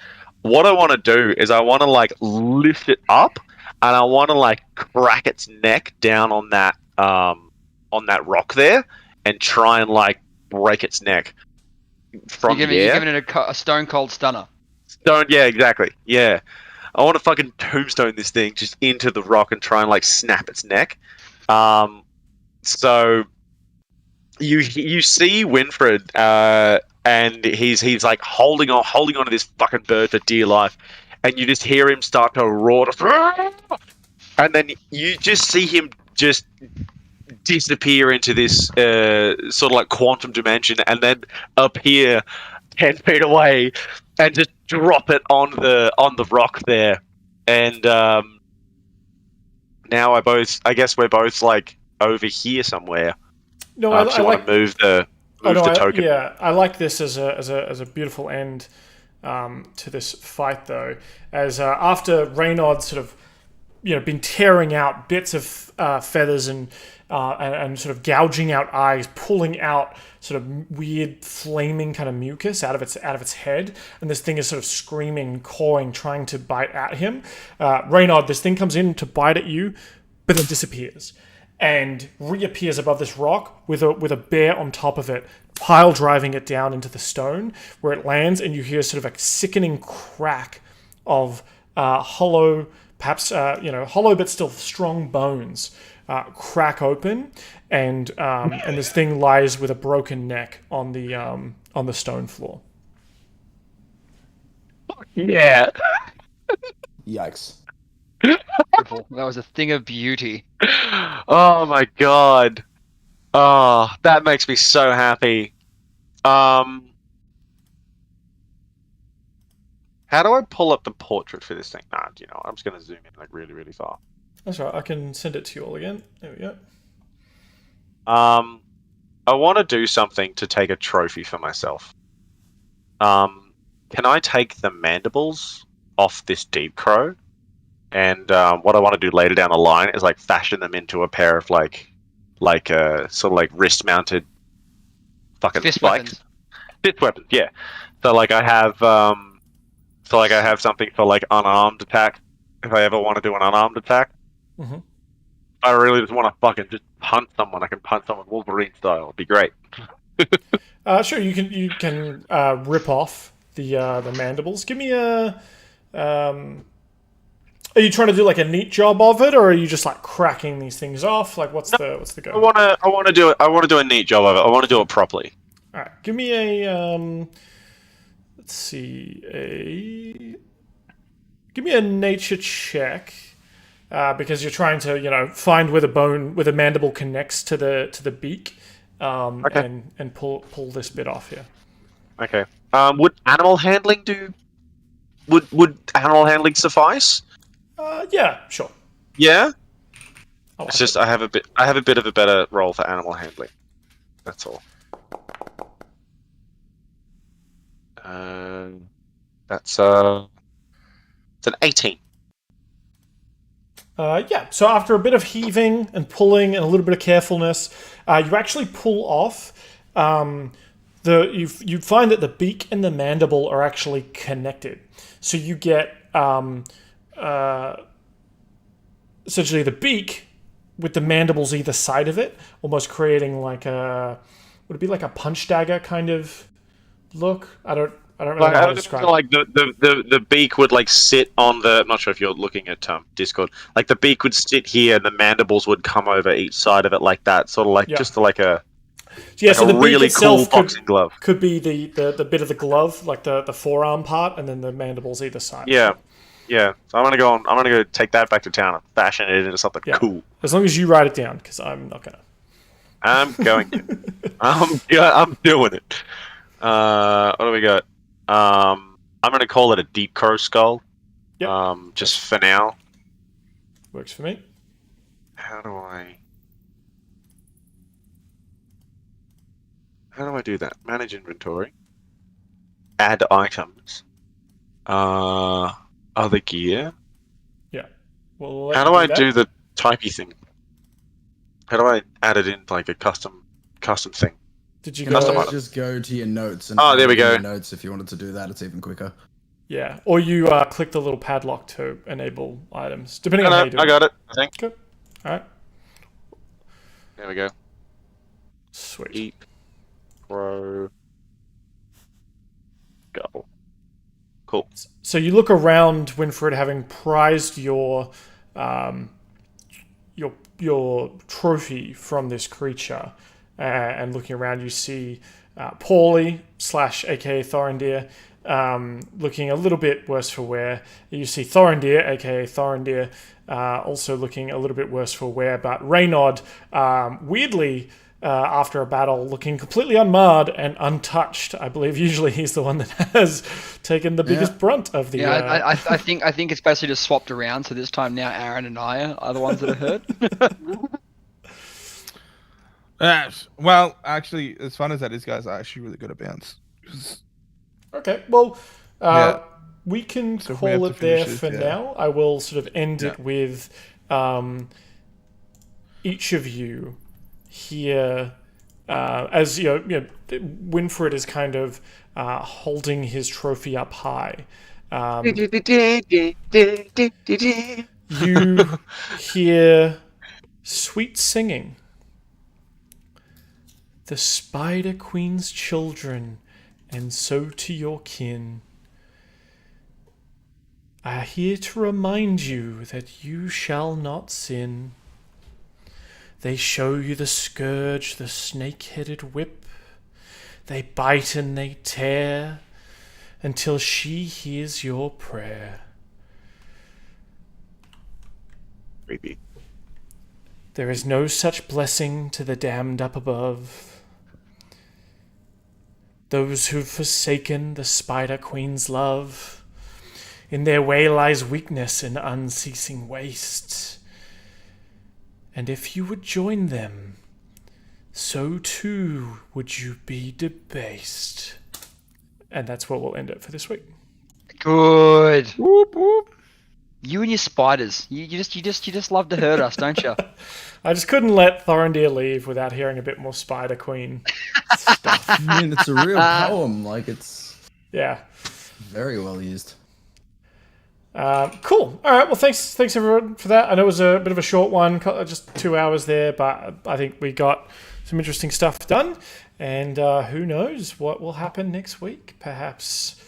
What I want to do is I want to, lift it up, and I want to, crack its neck down on that rock there, and try and, break its neck from You're giving it a stone cold stunner. Yeah, exactly. Yeah. I want to fucking tombstone this thing just into the rock and try and snap its neck. So you see Winfred, and he's holding on to this fucking bird for dear life, and you just hear him start to roar, and then you just see him just disappear into this sort of quantum dimension, and then appear 10 feet away and just drop it on the rock there. And now I guess we're both over here somewhere. No, I want to move the token. I like this as a beautiful end to this fight, though. As after Reynard sort of been tearing out bits of feathers and sort of gouging out eyes, pulling out sort of weird flaming kind of mucus out of its head, and this thing is sort of screaming, clawing, trying to bite at him. Reynard, this thing comes in to bite at you, but then disappears and reappears above this rock with a bear on top of it, pile driving it down into the stone where it lands, and you hear sort of a sickening crack of hollow, perhaps hollow but still strong bones crack open, and this thing lies with a broken neck on the stone floor. Yeah. Yikes. That was a thing of beauty. Oh my god. Oh, that makes me so happy. How do I pull up the portrait for this thing? Nah, I'm just gonna zoom in really, really far. That's right. I can send it to you all again. There we go. I want to do something to take a trophy for myself. Can I take the mandibles off this deep crow? And what I want to do later down the line is fashion them into a pair of wrist-mounted fucking Fist spikes. Fist weapons, yeah. So I have something for unarmed attack. If I ever want to do an unarmed attack, I really just want to fucking just punt someone. I can punt someone Wolverine style. It'd be great. Sure, you can rip off the mandibles. Give me a. Are you trying to do a neat job of it, or are you just cracking these things off? What's the goal? I want to do it. I want to do a neat job of it. I want to do it properly. All right, give me a. Let's see Give me a nature check, because you're trying to find where the mandible connects to the beak, okay. and pull this bit off here. Okay. Would animal handling do? Would animal handling suffice? Yeah, sure. Yeah. Oh, it's just I have a bit of a better role for animal handling. That's all. That's it's an 18. Yeah, so after a bit of heaving and pulling and a little bit of carefulness, you actually pull off. You find that the beak and the mandible are actually connected. So you get essentially the beak with the mandibles either side of it, almost creating would it be like a punch dagger kind of look? I don't really know how to describe it. The beak would sit on the. I'm not sure if you're looking at Discord. The beak would sit here, and the mandibles would come over each side of it like that, sort of just like a Yeah, like so a the beak really cool itself boxing glove. could be the bit of the glove, like the forearm part, and then the mandibles either side. Yeah, yeah. So I'm gonna go take that back to town and fashion it into something Yeah. cool. As long as you write it down, because I'm not gonna. I'm going to. I'm doing it. What do we got? I'm gonna call it a deep crow skull. Yep. Just for now. Works for me. How do I do that? Manage inventory. Add items. Other gear. Yeah. Well, How do I do the typey thing? How do I add it in like a custom thing? Did you You go? can Custom always item. just go to your notes and Oh, there add we it in go. your notes if you wanted to do that. It's even quicker. Yeah, or you click the little padlock to enable items, depending on how you do I it. got it. I think. Good. All right. There we go. Sweet. Deep crow skull. Cool. So you look around, Winfred, having prized your trophy from this creature, and looking around, you see Pauly / aka Thorendir, looking a little bit worse for wear. You see Thorendir, aka Thorendir, also looking a little bit worse for wear, but Raynaud, weirdly, after a battle, looking completely unmarred and untouched. I believe usually he's the one that has taken the biggest brunt of the. Yeah, I think it's basically just swapped around. So this time now, Aaron and I are the ones that are hurt. Well, actually, as fun as that is, guys, are actually really good at bounce. Okay, well, Yeah. we can So if we have call to it there finish it, for yeah. now. I will sort of end Yeah. it with each of you here, as Winfred is kind of holding his trophy up high. You hear sweet singing. The Spider Queen's children, and so to your kin, are here to remind you that you shall not sin. They show you the scourge, the snake-headed whip. They bite and they tear until she hears your prayer. Creepy. There is no such blessing to the damned up above. Those who've forsaken the Spider Queen's love, in their way lies weakness and unceasing waste. And if you would join them, so too would you be debased. And that's where we'll end it for this week. Good. Whoop whoop. You and your spiders. You just love to hurt us, don't you? I just couldn't let Thorendir leave without hearing a bit more Spider Queen stuff. I mean, it's a real poem. Like, it's Yeah. very well used. Cool. All right. Well, thanks everyone for that. I know it was a bit of a short one, just 2 hours there, but I think we got some interesting stuff done. And who knows what will happen next week? Perhaps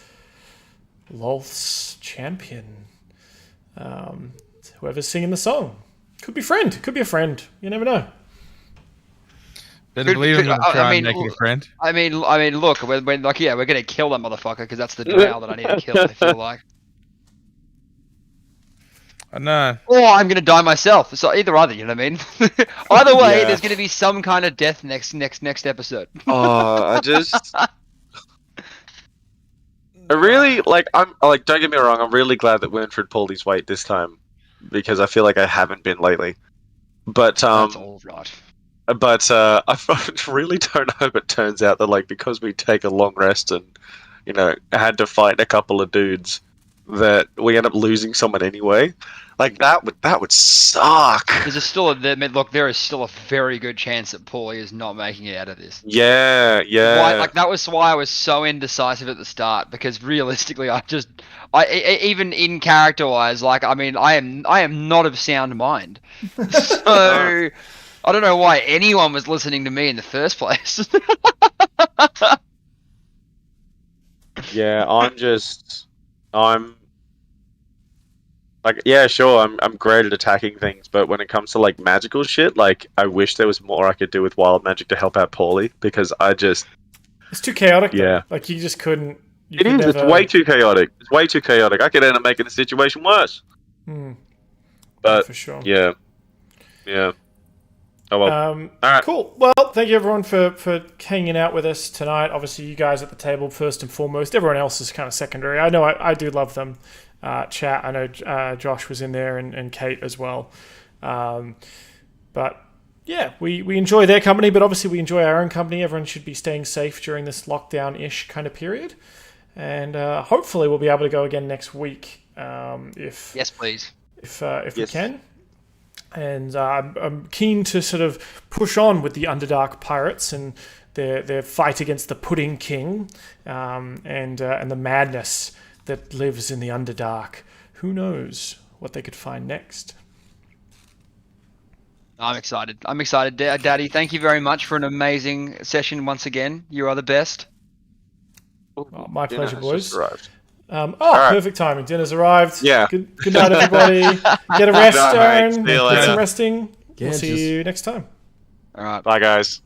Lolth's champion, whoever's singing the song, could be a friend. You never know. Better believe I'm going to try and make it a friend. I mean, look, we're gonna kill that motherfucker because that's the drow that I need to kill. I feel like. I know. Or I'm gonna die myself. So either, you know what I mean? Either way, Yeah. there's gonna be some kind of death next episode. I really I'm like. Don't get me wrong. I'm really glad that Winfred pulled his weight this time, because I feel like I haven't been lately. But That's all right. I really don't hope it turns out that because we take a long rest and had to fight a couple of dudes, that we end up losing someone anyway. That would suck. There is still a very good chance that Pauly is not making it out of this. Yeah. That was why I was so indecisive at the start, because realistically, even in character wise, I am not of sound mind. So I don't know why anyone was listening to me in the first place. Yeah, Like, yeah, sure, I'm great at attacking things, but when it comes to like magical shit, like I wish there was more I could do with wild magic to help out Pauly, because I just It's too chaotic. Yeah. Though. Like you just couldn't. it is. It's way too chaotic. It's way too chaotic. I could end up making the situation worse. But for sure. yeah. Oh well. All right. Cool. Well, thank you everyone for hanging out with us tonight. Obviously, you guys at the table first and foremost. Everyone else is kind of secondary. I know I do love them. Chat. I know Josh was in there and Kate as well. But yeah, we enjoy their company, but obviously we enjoy our own company. Everyone should be staying safe during this lockdown-ish kind of period. And hopefully we'll be able to go again next week if Yes, please. if we can. And I'm keen to sort of push on with the Underdark Pirates and their fight against the Pudding King and the madness that lives in the Underdark. Who knows what they could find next? I'm excited. Daddy. Thank you very much for an amazing session once again. You are the best. Oh, my pleasure, Has boys. just arrived. Perfect timing. Dinner's arrived. Yeah. Good night, everybody. Get a rest, Good night, mate. Aaron. See you Get later. some resting. Yeah, We'll see just- you next time. All right. Bye, guys.